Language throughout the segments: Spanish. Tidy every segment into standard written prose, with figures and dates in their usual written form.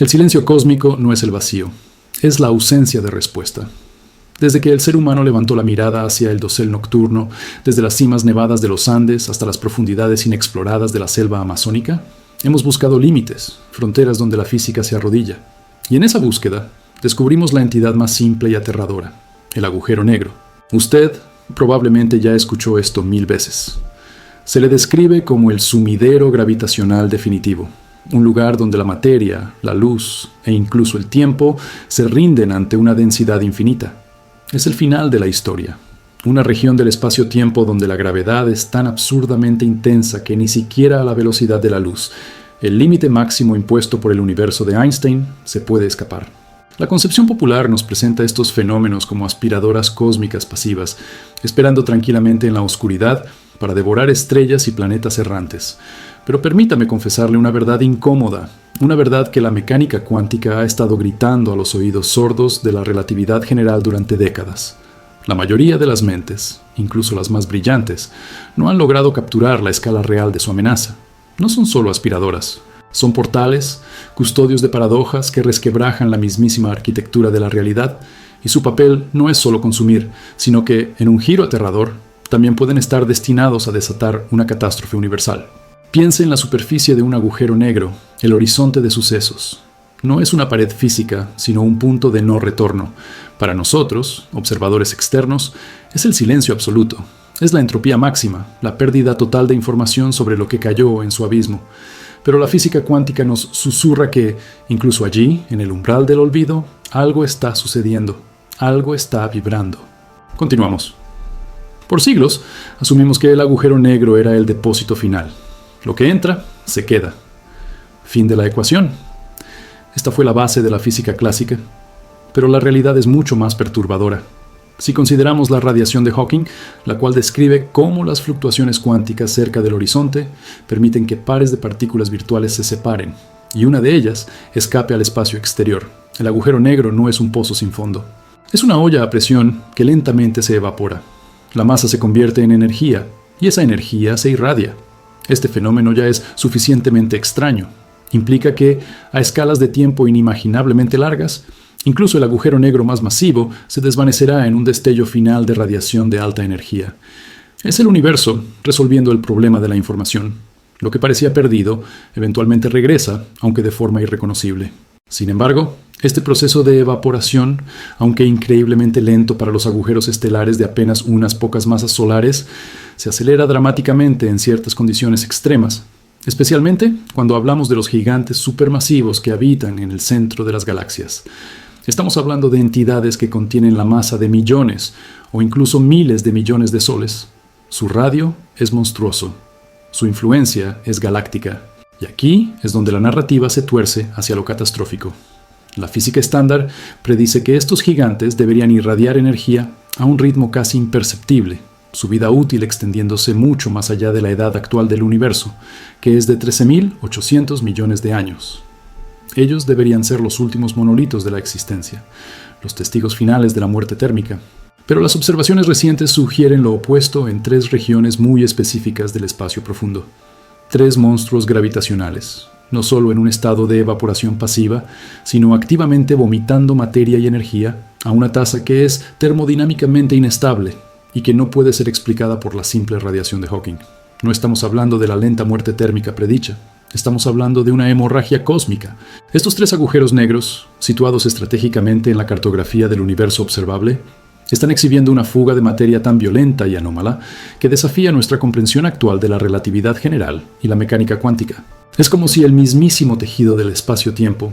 El silencio cósmico no es el vacío, es la ausencia de respuesta. Desde que el ser humano levantó la mirada hacia el dosel nocturno, desde las cimas nevadas de los Andes hasta las profundidades inexploradas de la selva amazónica, hemos buscado límites, fronteras donde la física se arrodilla. Y en esa búsqueda, descubrimos la entidad más simple y aterradora, el agujero negro. Usted probablemente ya escuchó esto 1000 veces. Se le describe como el sumidero gravitacional definitivo, un lugar donde la materia, la luz e incluso el tiempo se rinden ante una densidad infinita. Es el final de la historia, una región del espacio-tiempo donde la gravedad es tan absurdamente intensa que ni siquiera a la velocidad de la luz, el límite máximo impuesto por el universo de Einstein, se puede escapar. La concepción popular nos presenta estos fenómenos como aspiradoras cósmicas pasivas, esperando tranquilamente en la oscuridad para devorar estrellas y planetas errantes. Pero permítame confesarle una verdad incómoda, una verdad que la mecánica cuántica ha estado gritando a los oídos sordos de la relatividad general durante décadas. La mayoría de las mentes, incluso las más brillantes, no han logrado capturar la escala real de su amenaza. No son solo aspiradoras, son portales, custodios de paradojas que resquebrajan la mismísima arquitectura de la realidad, y su papel no es solo consumir, sino que, en un giro aterrador, también pueden estar destinados a desatar una catástrofe universal. Piense en la superficie de un agujero negro, el horizonte de sucesos. No es una pared física, sino un punto de no retorno. Para nosotros, observadores externos, es el silencio absoluto. Es la entropía máxima, la pérdida total de información sobre lo que cayó en su abismo. Pero la física cuántica nos susurra que, incluso allí, en el umbral del olvido, algo está sucediendo, algo está vibrando. Continuamos. Por siglos, asumimos que el agujero negro era el depósito final. Lo que entra, se queda. Fin de la ecuación. Esta fue la base de la física clásica, pero la realidad es mucho más perturbadora. Si consideramos la radiación de Hawking, la cual describe cómo las fluctuaciones cuánticas cerca del horizonte permiten que pares de partículas virtuales se separen, y una de ellas escape al espacio exterior. El agujero negro no es un pozo sin fondo. Es una olla a presión que lentamente se evapora. La masa se convierte en energía, y esa energía se irradia. Este fenómeno ya es suficientemente extraño. Implica que, a escalas de tiempo inimaginablemente largas, incluso el agujero negro más masivo se desvanecerá en un destello final de radiación de alta energía. Es el universo resolviendo el problema de la información. Lo que parecía perdido eventualmente regresa, aunque de forma irreconocible. Sin embargo, este proceso de evaporación, aunque increíblemente lento para los agujeros estelares de apenas unas pocas masas solares, se acelera dramáticamente en ciertas condiciones extremas, especialmente cuando hablamos de los gigantes supermasivos que habitan en el centro de las galaxias. Estamos hablando de entidades que contienen la masa de millones o incluso miles de millones de soles. Su radio es monstruoso, su influencia es galáctica. Y aquí es donde la narrativa se tuerce hacia lo catastrófico. La física estándar predice que estos gigantes deberían irradiar energía a un ritmo casi imperceptible, su vida útil extendiéndose mucho más allá de la edad actual del universo, que es de 13.800 millones de años. Ellos deberían ser los últimos monolitos de la existencia, los testigos finales de la muerte térmica. Pero las observaciones recientes sugieren lo opuesto en 3 regiones muy específicas del espacio profundo. 3 monstruos gravitacionales, no solo en un estado de evaporación pasiva, sino activamente vomitando materia y energía a una tasa que es termodinámicamente inestable y que no puede ser explicada por la simple radiación de Hawking. No estamos hablando de la lenta muerte térmica predicha, estamos hablando de una hemorragia cósmica. Estos 3 agujeros negros, situados estratégicamente en la cartografía del universo observable, están exhibiendo una fuga de materia tan violenta y anómala que desafía nuestra comprensión actual de la relatividad general y la mecánica cuántica. Es como si el mismísimo tejido del espacio-tiempo,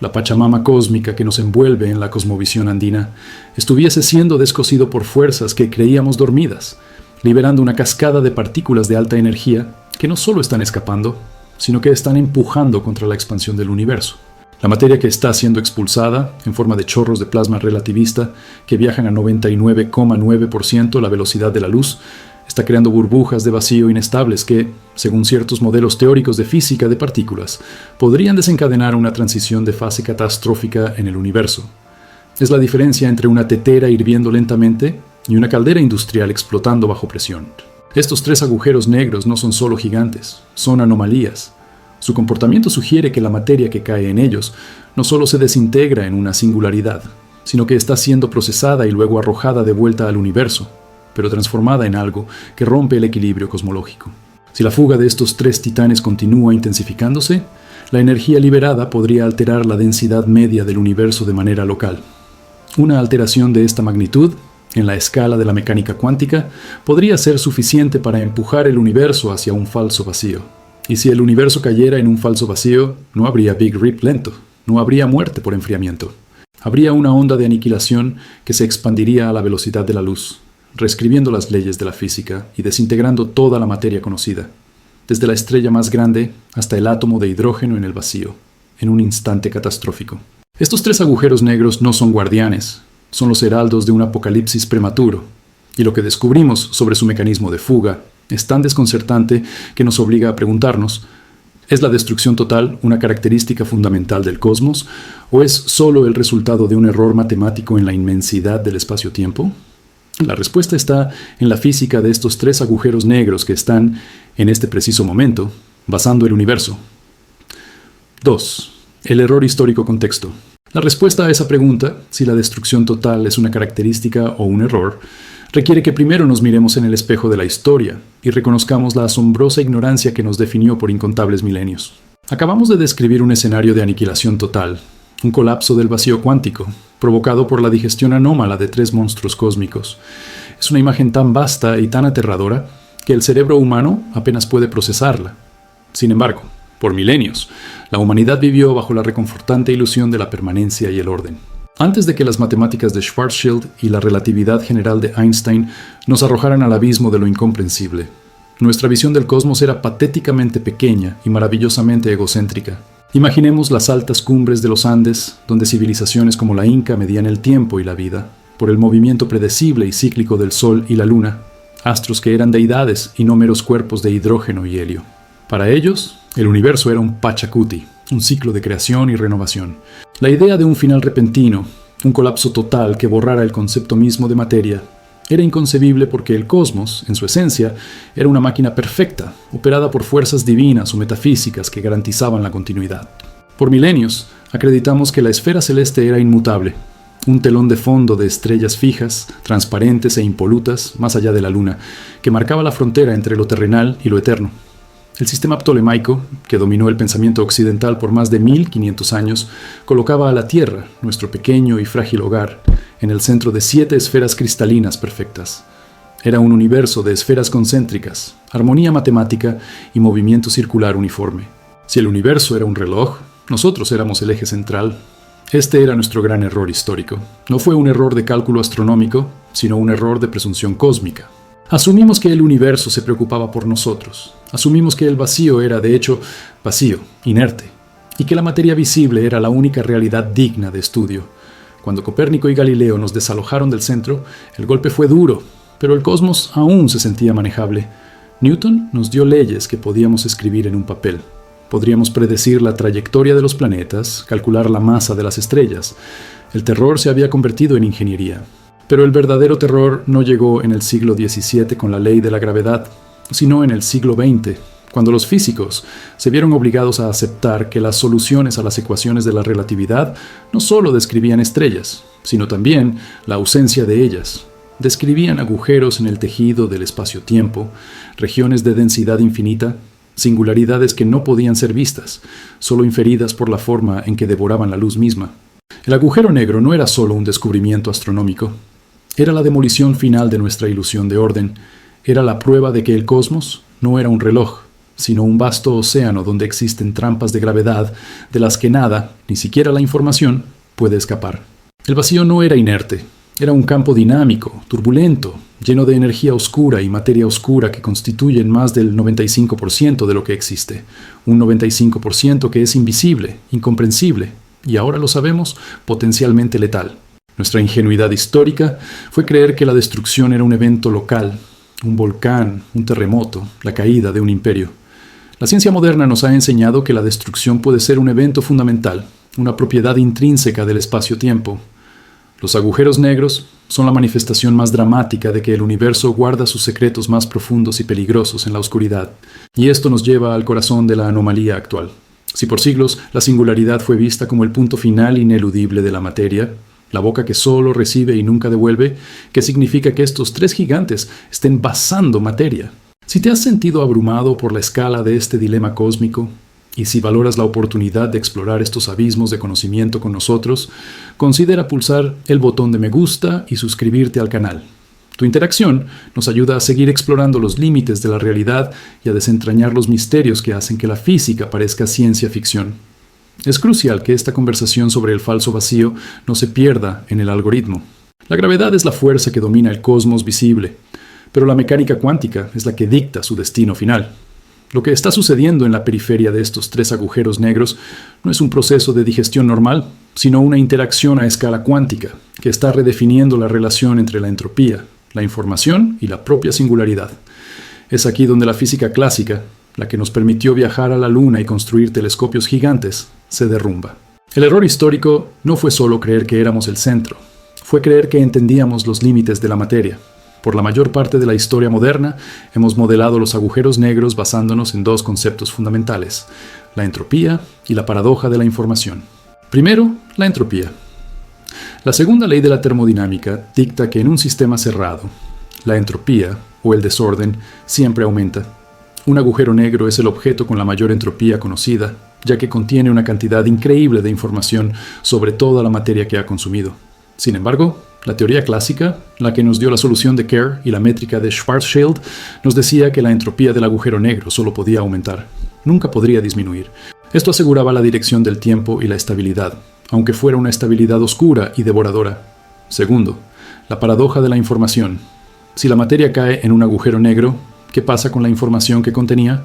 la pachamama cósmica que nos envuelve en la cosmovisión andina, estuviese siendo descosido por fuerzas que creíamos dormidas, liberando una cascada de partículas de alta energía que no solo están escapando, sino que están empujando contra la expansión del universo. La materia que está siendo expulsada, en forma de chorros de plasma relativista que viajan a 99,9% la velocidad de la luz, está creando burbujas de vacío inestables que, según ciertos modelos teóricos de física de partículas, podrían desencadenar una transición de fase catastrófica en el universo. Es la diferencia entre una tetera hirviendo lentamente y una caldera industrial explotando bajo presión. Estos 3 agujeros negros no son solo gigantes, son anomalías. Su comportamiento sugiere que la materia que cae en ellos no solo se desintegra en una singularidad, sino que está siendo procesada y luego arrojada de vuelta al universo, pero transformada en algo que rompe el equilibrio cosmológico. Si la fuga de estos tres titanes continúa intensificándose, la energía liberada podría alterar la densidad media del universo de manera local. Una alteración de esta magnitud, en la escala de la mecánica cuántica, podría ser suficiente para empujar el universo hacia un falso vacío. Y si el universo cayera en un falso vacío, no habría Big Rip lento, no habría muerte por enfriamiento. Habría una onda de aniquilación que se expandiría a la velocidad de la luz, reescribiendo las leyes de la física y desintegrando toda la materia conocida, desde la estrella más grande hasta el átomo de hidrógeno en el vacío, en un instante catastrófico. Estos tres agujeros negros no son guardianes, son los heraldos de un apocalipsis prematuro, y lo que descubrimos sobre su mecanismo de fuga es tan desconcertante que nos obliga a preguntarnos: ¿es la destrucción total una característica fundamental del cosmos o es solo el resultado de un error matemático en la inmensidad del espacio-tiempo? La respuesta está en la física de estos tres agujeros negros que están, en este preciso momento, basando el universo. 2. El error histórico contexto. La respuesta a esa pregunta, si la destrucción total es una característica o un error, requiere que primero nos miremos en el espejo de la historia y reconozcamos la asombrosa ignorancia que nos definió por incontables milenios. Acabamos de describir un escenario de aniquilación total, un colapso del vacío cuántico, provocado por la digestión anómala de tres monstruos cósmicos. Es una imagen tan vasta y tan aterradora que el cerebro humano apenas puede procesarla. Sin embargo, por milenios, la humanidad vivió bajo la reconfortante ilusión de la permanencia y el orden. Antes de que las matemáticas de Schwarzschild y la relatividad general de Einstein nos arrojaran al abismo de lo incomprensible, nuestra visión del cosmos era patéticamente pequeña y maravillosamente egocéntrica. Imaginemos las altas cumbres de los Andes, donde civilizaciones como la Inca medían el tiempo y la vida, por el movimiento predecible y cíclico del Sol y la Luna, astros que eran deidades y no meros cuerpos de hidrógeno y helio. Para ellos, el universo era un Pachacuti, un ciclo de creación y renovación. La idea de un final repentino, un colapso total que borrara el concepto mismo de materia, era inconcebible porque el cosmos, en su esencia, era una máquina perfecta, operada por fuerzas divinas o metafísicas que garantizaban la continuidad. Por milenios, acreditamos que la esfera celeste era inmutable, un telón de fondo de estrellas fijas, transparentes e impolutas, más allá de la luna, que marcaba la frontera entre lo terrenal y lo eterno. El sistema ptolemaico, que dominó el pensamiento occidental por más de 1500 años, colocaba a la Tierra, nuestro pequeño y frágil hogar, en el centro de 7 esferas cristalinas perfectas. Era un universo de esferas concéntricas, armonía matemática y movimiento circular uniforme. Si el universo era un reloj, nosotros éramos el eje central. Este era nuestro gran error histórico. No fue un error de cálculo astronómico, sino un error de presunción cósmica. Asumimos que el universo se preocupaba por nosotros. Asumimos que el vacío era, de hecho, vacío, inerte, y que la materia visible era la única realidad digna de estudio. Cuando Copérnico y Galileo nos desalojaron del centro, el golpe fue duro, pero el cosmos aún se sentía manejable. Newton nos dio leyes que podíamos escribir en un papel. Podríamos predecir la trayectoria de los planetas, calcular la masa de las estrellas. El terror se había convertido en ingeniería. Pero el verdadero terror no llegó en el siglo XVII con la ley de la gravedad, sino en el siglo XX, cuando los físicos se vieron obligados a aceptar que las soluciones a las ecuaciones de la relatividad no solo describían estrellas, sino también la ausencia de ellas. Describían agujeros en el tejido del espacio-tiempo, regiones de densidad infinita, singularidades que no podían ser vistas, solo inferidas por la forma en que devoraban la luz misma. El agujero negro no era solo un descubrimiento astronómico, era la demolición final de nuestra ilusión de orden, era la prueba de que el cosmos no era un reloj, sino un vasto océano donde existen trampas de gravedad de las que nada, ni siquiera la información, puede escapar. El vacío no era inerte, era un campo dinámico, turbulento, lleno de energía oscura y materia oscura que constituyen más del 95% de lo que existe, un 95% que es invisible, incomprensible, y ahora lo sabemos, potencialmente letal. Nuestra ingenuidad histórica fue creer que la destrucción era un evento local, un volcán, un terremoto, la caída de un imperio. La ciencia moderna nos ha enseñado que la destrucción puede ser un evento fundamental, una propiedad intrínseca del espacio-tiempo. Los agujeros negros Son la manifestación más dramática de que el universo guarda sus secretos más profundos y peligrosos en la oscuridad. Y esto nos lleva al corazón de la anomalía actual. Si por siglos la singularidad fue vista como el punto final ineludible de la materia, la boca que solo recibe y nunca devuelve, ¿qué significa que estos tres gigantes estén basando materia? Si te has sentido abrumado por la escala de este dilema cósmico, y si valoras la oportunidad de explorar estos abismos de conocimiento con nosotros, considera pulsar el botón de me gusta y suscribirte al canal. Tu interacción nos ayuda a seguir explorando los límites de la realidad y a desentrañar los misterios que hacen que la física parezca ciencia ficción. Es crucial que esta conversación sobre el falso vacío no se pierda en el algoritmo. La gravedad es la fuerza que domina el cosmos visible, pero la mecánica cuántica es la que dicta su destino final. Lo que está sucediendo en la periferia de estos tres agujeros negros no es un proceso de digestión normal, sino una interacción a escala cuántica, que está redefiniendo la relación entre la entropía, la información y la propia singularidad. Es aquí donde la física clásica, la que nos permitió viajar a la Luna y construir telescopios gigantes, se derrumba. El error histórico no fue solo creer que éramos el centro, fue creer que entendíamos los límites de la materia. Por la mayor parte de la historia moderna, hemos modelado los agujeros negros basándonos en dos conceptos fundamentales, la entropía y la paradoja de la información. Primero, la entropía. La segunda ley de la termodinámica dicta que en un sistema cerrado, la entropía, o el desorden, siempre aumenta. Un agujero negro es el objeto con la mayor entropía conocida, ya que contiene una cantidad increíble de información sobre toda la materia que ha consumido. Sin embargo, la teoría clásica, la que nos dio la solución de Kerr y la métrica de Schwarzschild, nos decía que la entropía del agujero negro solo podía aumentar, nunca podría disminuir. Esto aseguraba la dirección del tiempo y la estabilidad, aunque fuera una estabilidad oscura y devoradora. Segundo, la paradoja de la información. Si la materia cae en un agujero negro, ¿qué pasa con la información que contenía?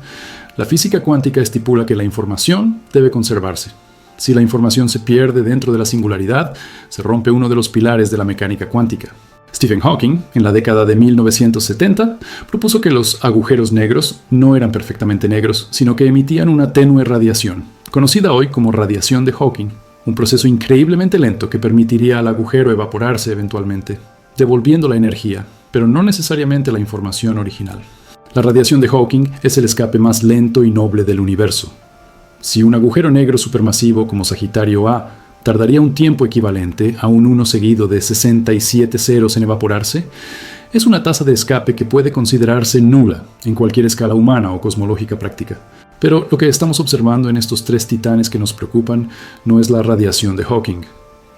La física cuántica estipula que la información debe conservarse. Si la información se pierde dentro de la singularidad, se rompe uno de los pilares de la mecánica cuántica. Stephen Hawking, en la década de 1970, propuso que los agujeros negros no eran perfectamente negros, sino que emitían una tenue radiación, conocida hoy como radiación de Hawking, un proceso increíblemente lento que permitiría al agujero evaporarse eventualmente, devolviendo la energía, pero no necesariamente la información original. La radiación de Hawking es el escape más lento y noble del universo. Si un agujero negro supermasivo como Sagitario A tardaría un tiempo equivalente a un 1 seguido de 67 ceros en evaporarse, es una tasa de escape que puede considerarse nula en cualquier escala humana o cosmológica práctica. Pero lo que estamos observando en estos tres titanes que nos preocupan no es la radiación de Hawking.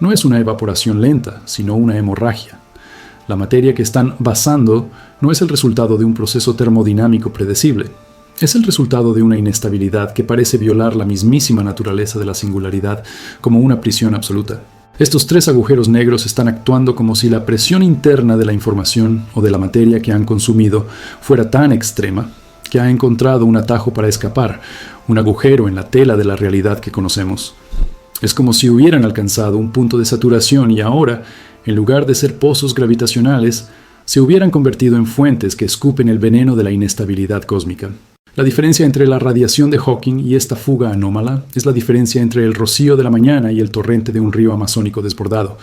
No es una evaporación lenta, sino una hemorragia. La materia que están basando no es el resultado de un proceso termodinámico predecible. Es el resultado de una inestabilidad que parece violar la mismísima naturaleza de la singularidad como una prisión absoluta. Estos tres agujeros negros están actuando como si la presión interna de la información o de la materia que han consumido fuera tan extrema que ha encontrado un atajo para escapar, un agujero en la tela de la realidad que conocemos. Es como si hubieran alcanzado un punto de saturación y ahora, en lugar de ser pozos gravitacionales, se hubieran convertido en fuentes que escupen el veneno de la inestabilidad cósmica. La diferencia entre la radiación de Hawking y esta fuga anómala es la diferencia entre el rocío de la mañana y el torrente de un río amazónico desbordado.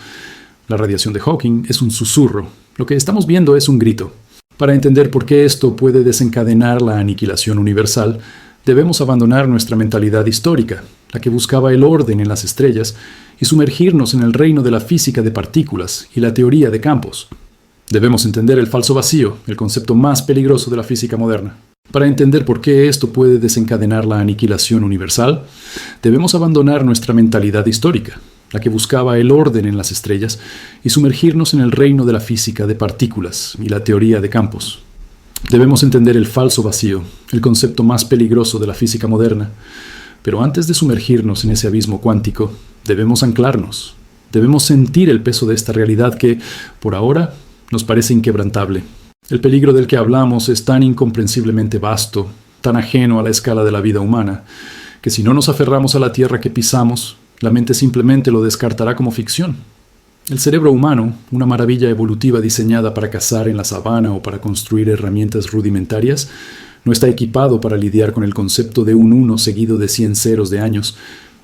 La radiación de Hawking es un susurro. Lo que estamos viendo es un grito. Para entender por qué esto puede desencadenar la aniquilación universal, debemos abandonar nuestra mentalidad histórica, la que buscaba el orden en las estrellas, y sumergirnos en el reino de la física de partículas y la teoría de campos. Debemos entender el falso vacío, el concepto más peligroso de la física moderna. Para entender por qué esto puede desencadenar la aniquilación universal, debemos abandonar nuestra mentalidad histórica, la que buscaba el orden en las estrellas, y sumergirnos en el reino de la física de partículas y la teoría de campos. Debemos entender el falso vacío, el concepto más peligroso de la física moderna, pero antes de sumergirnos en ese abismo cuántico, debemos anclarnos, debemos sentir el peso de esta realidad que, por ahora, nos parece inquebrantable. El peligro del que hablamos es tan incomprensiblemente vasto, tan ajeno a la escala de la vida humana, que si no nos aferramos a la tierra que pisamos, la mente simplemente lo descartará como ficción. El cerebro humano, una maravilla evolutiva diseñada para cazar en la sabana o para construir herramientas rudimentarias, no está equipado para lidiar con el concepto de un 1 seguido de 100 ceros de años,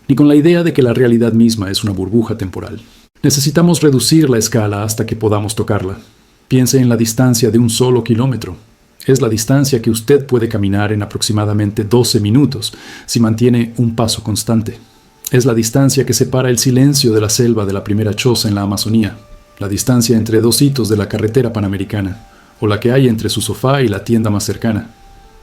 ni con la idea de que la realidad misma es una burbuja temporal. Necesitamos reducir la escala hasta que podamos tocarla. Piense en la distancia de un solo kilómetro. Es la distancia que usted puede caminar en aproximadamente 12 minutos si mantiene un paso constante. Es la distancia que separa el silencio de la selva de la primera choza en la Amazonía, la distancia entre dos hitos de la carretera panamericana, o la que hay entre su sofá y la tienda más cercana.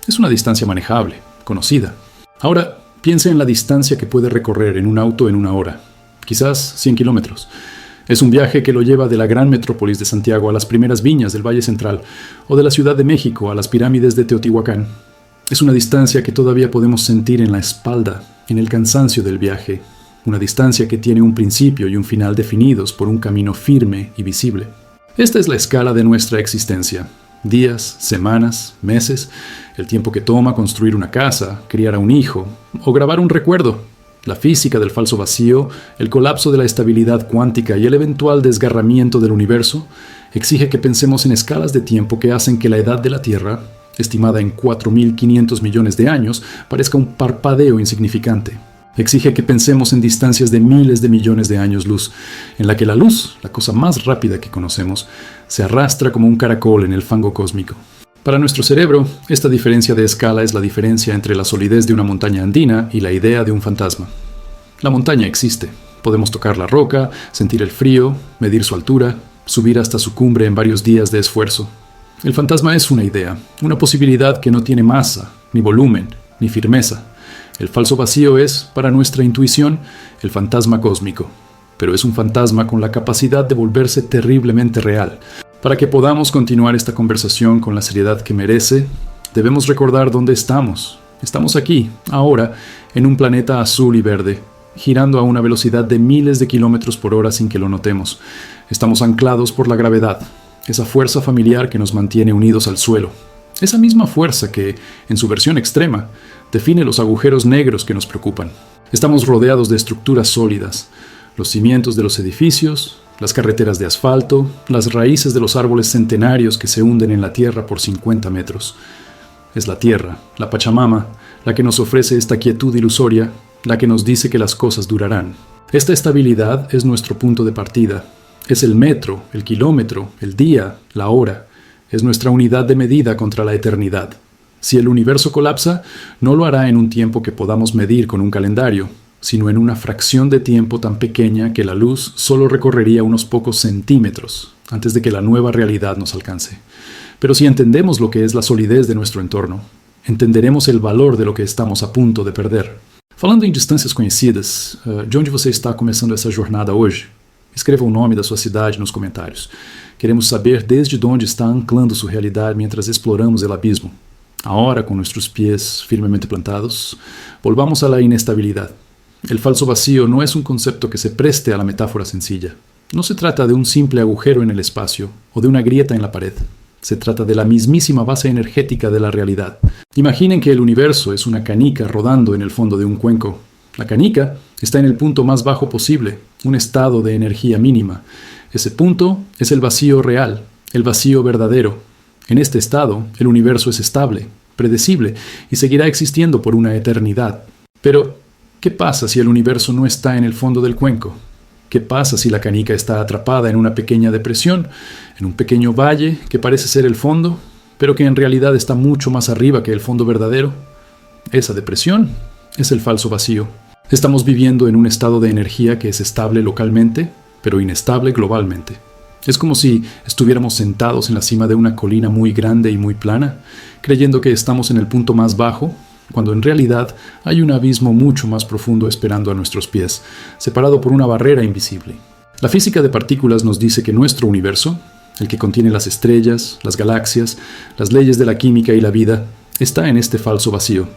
Es una distancia manejable, conocida. Ahora, piense en la distancia que puede recorrer en un auto en una hora, quizás 100 kilómetros. Es un viaje que lo lleva de la gran metrópolis de Santiago a las primeras viñas del Valle Central, o de la Ciudad de México a las pirámides de Teotihuacán. Es una distancia que todavía podemos sentir en la espalda, en el cansancio del viaje, una distancia que tiene un principio y un final definidos por un camino firme y visible. Esta es la escala de nuestra existencia. Días, semanas, meses, el tiempo que toma construir una casa, criar a un hijo o grabar un recuerdo. La física del falso vacío, el colapso de la estabilidad cuántica y el eventual desgarramiento del universo exige que pensemos en escalas de tiempo que hacen que la edad de la Tierra, estimada en 4.500 millones de años, parezca un parpadeo insignificante. Exige que pensemos en distancias de miles de millones de años luz, en la que la luz, la cosa más rápida que conocemos, se arrastra como un caracol en el fango cósmico. Para nuestro cerebro, esta diferencia de escala es la diferencia entre la solidez de una montaña andina y la idea de un fantasma. La montaña existe. Podemos tocar la roca, sentir el frío, medir su altura, subir hasta su cumbre en varios días de esfuerzo. El fantasma es una idea, una posibilidad que no tiene masa, ni volumen, ni firmeza. El falso vacío es, para nuestra intuición, el fantasma cósmico. Pero es un fantasma con la capacidad de volverse terriblemente real. Para que podamos continuar esta conversación con la seriedad que merece, debemos recordar dónde estamos. Estamos aquí, ahora, en un planeta azul y verde, girando a una velocidad de miles de kilómetros por hora sin que lo notemos. Estamos anclados por la gravedad, esa fuerza familiar que nos mantiene unidos al suelo. Esa misma fuerza que, en su versión extrema, define los agujeros negros que nos preocupan. Estamos rodeados de estructuras sólidas, los cimientos de los edificios, las carreteras de asfalto, las raíces de los árboles centenarios que se hunden en la tierra por 50 metros. Es la tierra, la Pachamama, la que nos ofrece esta quietud ilusoria, la que nos dice que las cosas durarán. Esta estabilidad es nuestro punto de partida. Es el metro, el kilómetro, el día, la hora. Es nuestra unidad de medida contra la eternidad. Si el universo colapsa, no lo hará en un tiempo que podamos medir con un calendario, sino en una fracción de tiempo tan pequeña que la luz solo recorrería unos pocos centímetros antes de que la nueva realidad nos alcance. Pero si entendemos lo que es la solidez de nuestro entorno, entenderemos el valor de lo que estamos a punto de perder. Falando em distâncias conhecidas, de onde você está começando essa jornada hoje? Escreva o nome da sua cidade nos comentários. Queremos saber desde onde está anclando sua realidade mientras exploramos el abismo. Ahora, con nuestros pies firmemente plantados, volvamos a la inestabilidad. El falso vacío no es un concepto que se preste a la metáfora sencilla. No se trata de un simple agujero en el espacio o de una grieta en la pared. Se trata de la mismísima base energética de la realidad. Imaginen que el universo es una canica rodando en el fondo de un cuenco. La canica está en el punto más bajo posible, un estado de energía mínima. Ese punto es el vacío real, el vacío verdadero. En este estado, el universo es estable, predecible y seguirá existiendo por una eternidad. Pero, ¿qué pasa si el universo no está en el fondo del cuenco? ¿Qué pasa si la canica está atrapada en una pequeña depresión, en un pequeño valle que parece ser el fondo, pero que en realidad está mucho más arriba que el fondo verdadero? Esa depresión es el falso vacío. Estamos viviendo en un estado de energía que es estable localmente, pero inestable globalmente. Es como si estuviéramos sentados en la cima de una colina muy grande y muy plana, creyendo que estamos en el punto más bajo, cuando en realidad hay un abismo mucho más profundo esperando a nuestros pies, separado por una barrera invisible. La física de partículas nos dice que nuestro universo, el que contiene las estrellas, las galaxias, las leyes de la química y la vida, está en este falso vacío.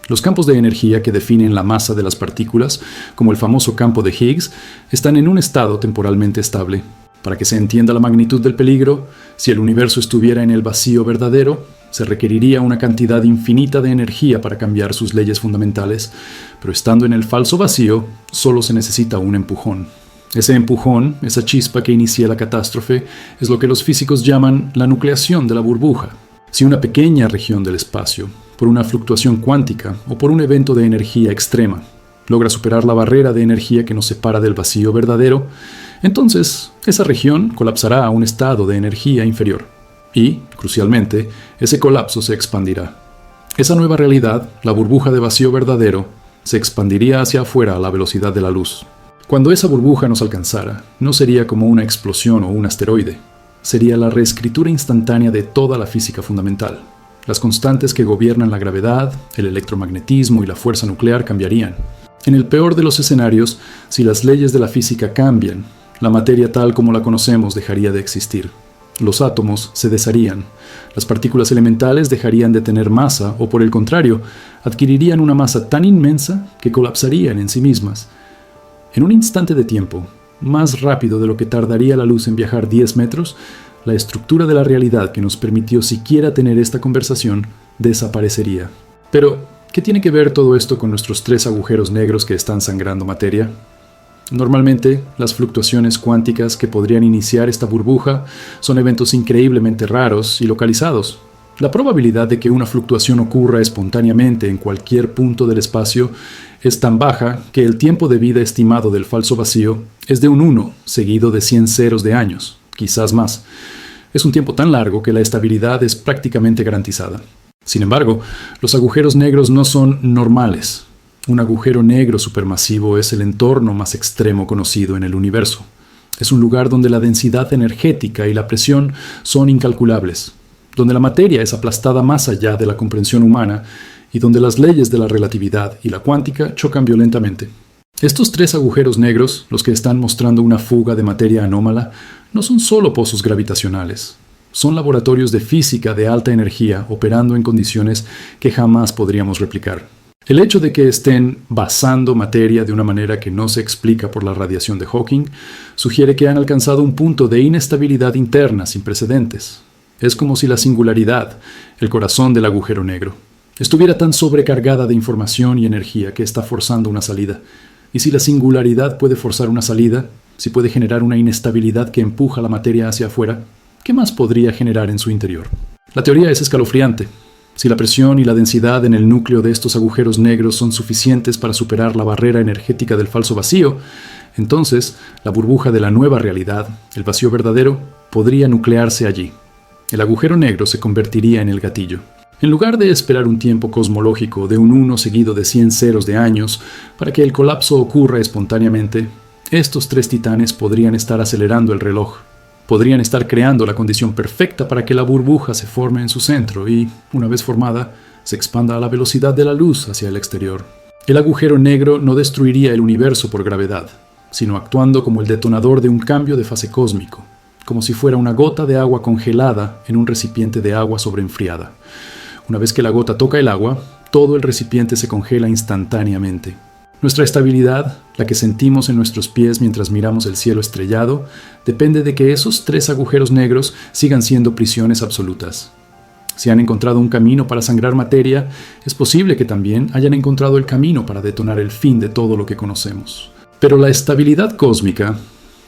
Los campos de energía que definen la masa de las partículas, como el famoso campo de Higgs, están en un estado temporalmente estable. Para que se entienda la magnitud del peligro, si el universo estuviera en el vacío verdadero, se requeriría una cantidad infinita de energía para cambiar sus leyes fundamentales, pero estando en el falso vacío, solo se necesita un empujón. Ese empujón, esa chispa que inicia la catástrofe, es lo que los físicos llaman la nucleación de la burbuja. Si una pequeña región del espacio, por una fluctuación cuántica o por un evento de energía extrema, logra superar la barrera de energía que nos separa del vacío verdadero, Entonces, esa región colapsará a un estado de energía inferior. Y, crucialmente, ese colapso se expandirá. Esa nueva realidad, la burbuja de vacío verdadero, se expandiría hacia afuera a la velocidad de la luz. Cuando esa burbuja nos alcanzara, no sería como una explosión o un asteroide. Sería la reescritura instantánea de toda la física fundamental. Las constantes que gobiernan la gravedad, el electromagnetismo y la fuerza nuclear cambiarían. En el peor de los escenarios, si las leyes de la física cambian, la materia tal como la conocemos dejaría de existir. Los átomos se desharían, las partículas elementales dejarían de tener masa o, por el contrario, adquirirían una masa tan inmensa que colapsarían en sí mismas. En un instante de tiempo, más rápido de lo que tardaría la luz en viajar 10 metros, la estructura de la realidad que nos permitió siquiera tener esta conversación desaparecería. Pero, ¿qué tiene que ver todo esto con nuestros 3 agujeros negros que están sangrando materia? Normalmente, las fluctuaciones cuánticas que podrían iniciar esta burbuja son eventos increíblemente raros y localizados. La probabilidad de que una fluctuación ocurra espontáneamente en cualquier punto del espacio es tan baja que el tiempo de vida estimado del falso vacío es de un 1 seguido de 100 ceros de años, quizás más. Es un tiempo tan largo que la estabilidad es prácticamente garantizada. Sin embargo, los agujeros negros no son normales. Un agujero negro supermasivo es el entorno más extremo conocido en el universo. Es un lugar donde la densidad energética y la presión son incalculables, donde la materia es aplastada más allá de la comprensión humana y donde las leyes de la relatividad y la cuántica chocan violentamente. Estos 3 agujeros negros, los que están mostrando una fuga de materia anómala, no son solo pozos gravitacionales. Son laboratorios de física de alta energía operando en condiciones que jamás podríamos replicar. El hecho de que estén basando materia de una manera que no se explica por la radiación de Hawking sugiere que han alcanzado un punto de inestabilidad interna sin precedentes. Es como si la singularidad, el corazón del agujero negro, estuviera tan sobrecargada de información y energía que está forzando una salida. Y si la singularidad puede forzar una salida, si puede generar una inestabilidad que empuja la materia hacia afuera, ¿qué más podría generar en su interior? La teoría es escalofriante. Si la presión y la densidad en el núcleo de estos agujeros negros son suficientes para superar la barrera energética del falso vacío, entonces la burbuja de la nueva realidad, el vacío verdadero, podría nuclearse allí. El agujero negro se convertiría en el gatillo. En lugar de esperar un tiempo cosmológico de un 1 seguido de 100 ceros de años para que el colapso ocurra espontáneamente, estos 3 titanes podrían estar acelerando el reloj. Podrían estar creando la condición perfecta para que la burbuja se forme en su centro y, una vez formada, se expanda a la velocidad de la luz hacia el exterior. El agujero negro no destruiría el universo por gravedad, sino actuando como el detonador de un cambio de fase cósmico, como si fuera una gota de agua congelada en un recipiente de agua sobreenfriada. Una vez que la gota toca el agua, todo el recipiente se congela instantáneamente. Nuestra estabilidad, la que sentimos en nuestros pies mientras miramos el cielo estrellado, depende de que esos 3 agujeros negros sigan siendo prisiones absolutas. Si han encontrado un camino para sangrar materia, es posible que también hayan encontrado el camino para detonar el fin de todo lo que conocemos. Pero la estabilidad cósmica,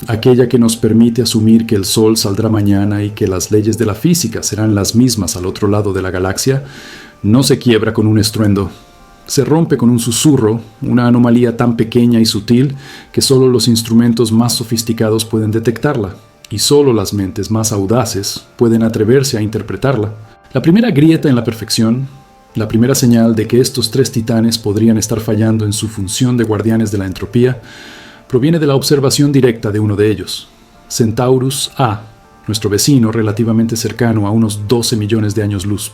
aquella que nos permite asumir que el Sol saldrá mañana y que las leyes de la física serán las mismas al otro lado de la galaxia, no se quiebra con un estruendo. Se rompe con un susurro, una anomalía tan pequeña y sutil que solo los instrumentos más sofisticados pueden detectarla, y solo las mentes más audaces pueden atreverse a interpretarla. La primera grieta en la perfección, la primera señal de que estos 3 titanes podrían estar fallando en su función de guardianes de la entropía, proviene de la observación directa de uno de ellos, Centaurus A, nuestro vecino relativamente cercano a unos 12 millones de años luz.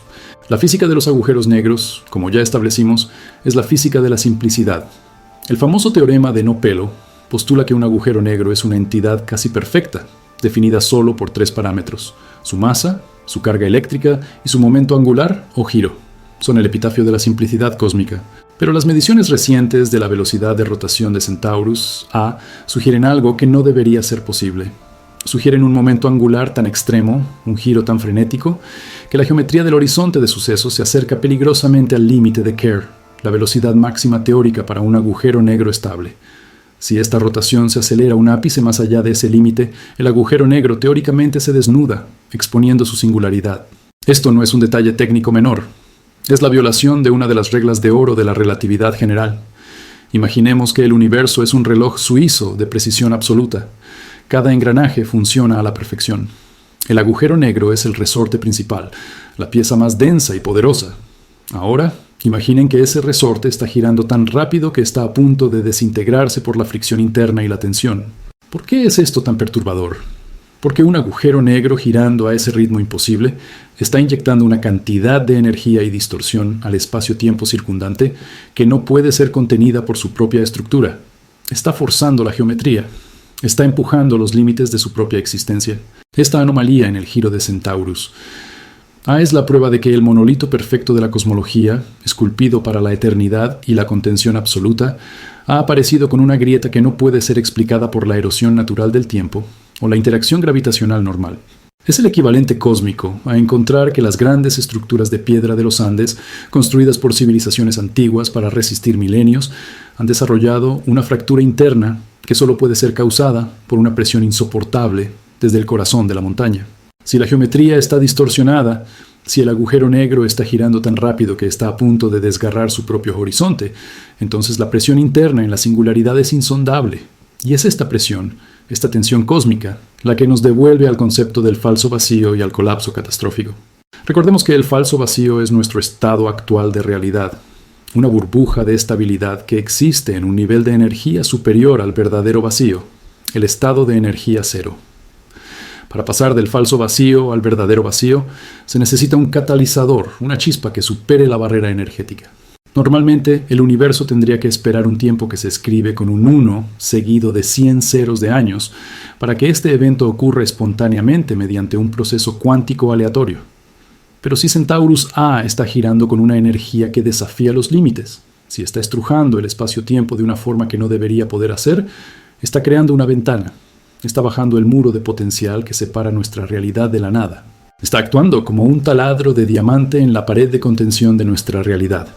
La física de los agujeros negros, como ya establecimos, es la física de la simplicidad. El famoso teorema de no pelo postula que un agujero negro es una entidad casi perfecta, definida solo por 3 parámetros: su masa, su carga eléctrica y su momento angular o giro. Son el epitafio de la simplicidad cósmica. Pero las mediciones recientes de la velocidad de rotación de Centaurus A sugieren algo que no debería ser posible. Sugieren un momento angular tan extremo, un giro tan frenético, que la geometría del horizonte de sucesos se acerca peligrosamente al límite de Kerr, la velocidad máxima teórica para un agujero negro estable. Si esta rotación se acelera un ápice más allá de ese límite, el agujero negro teóricamente se desnuda, exponiendo su singularidad. Esto no es un detalle técnico menor. Es la violación de una de las reglas de oro de la relatividad general. Imaginemos que el universo es un reloj suizo de precisión absoluta. Cada engranaje funciona a la perfección. El agujero negro es el resorte principal, la pieza más densa y poderosa. Ahora, imaginen que ese resorte está girando tan rápido que está a punto de desintegrarse por la fricción interna y la tensión. ¿Por qué es esto tan perturbador? Porque un agujero negro girando a ese ritmo imposible está inyectando una cantidad de energía y distorsión al espacio-tiempo circundante que no puede ser contenida por su propia estructura. Está forzando la geometría. Está empujando los límites de su propia existencia. Esta anomalía en el giro de Centaurus es la prueba de que el monolito perfecto de la cosmología, esculpido para la eternidad y la contención absoluta, ha aparecido con una grieta que no puede ser explicada por la erosión natural del tiempo o la interacción gravitacional normal. Es el equivalente cósmico a encontrar que las grandes estructuras de piedra de los Andes, construidas por civilizaciones antiguas para resistir milenios, han desarrollado una fractura interna que solo puede ser causada por una presión insoportable desde el corazón de la montaña. Si la geometría está distorsionada, si el agujero negro está girando tan rápido que está a punto de desgarrar su propio horizonte, entonces la presión interna en la singularidad es insondable. Y es esta presión, esta tensión cósmica, la que nos devuelve al concepto del falso vacío y al colapso catastrófico. Recordemos que el falso vacío es nuestro estado actual de realidad, una burbuja de estabilidad que existe en un nivel de energía superior al verdadero vacío, el estado de energía cero. Para pasar del falso vacío al verdadero vacío, se necesita un catalizador, una chispa que supere la barrera energética. Normalmente, el universo tendría que esperar un tiempo que se escribe con un 1 seguido de 100 ceros de años para que este evento ocurra espontáneamente mediante un proceso cuántico aleatorio. Pero si Centaurus A está girando con una energía que desafía los límites, si está estrujando el espacio-tiempo de una forma que no debería poder hacer, está creando una ventana. Está bajando el muro de potencial que separa nuestra realidad de la nada. Está actuando como un taladro de diamante en la pared de contención de nuestra realidad.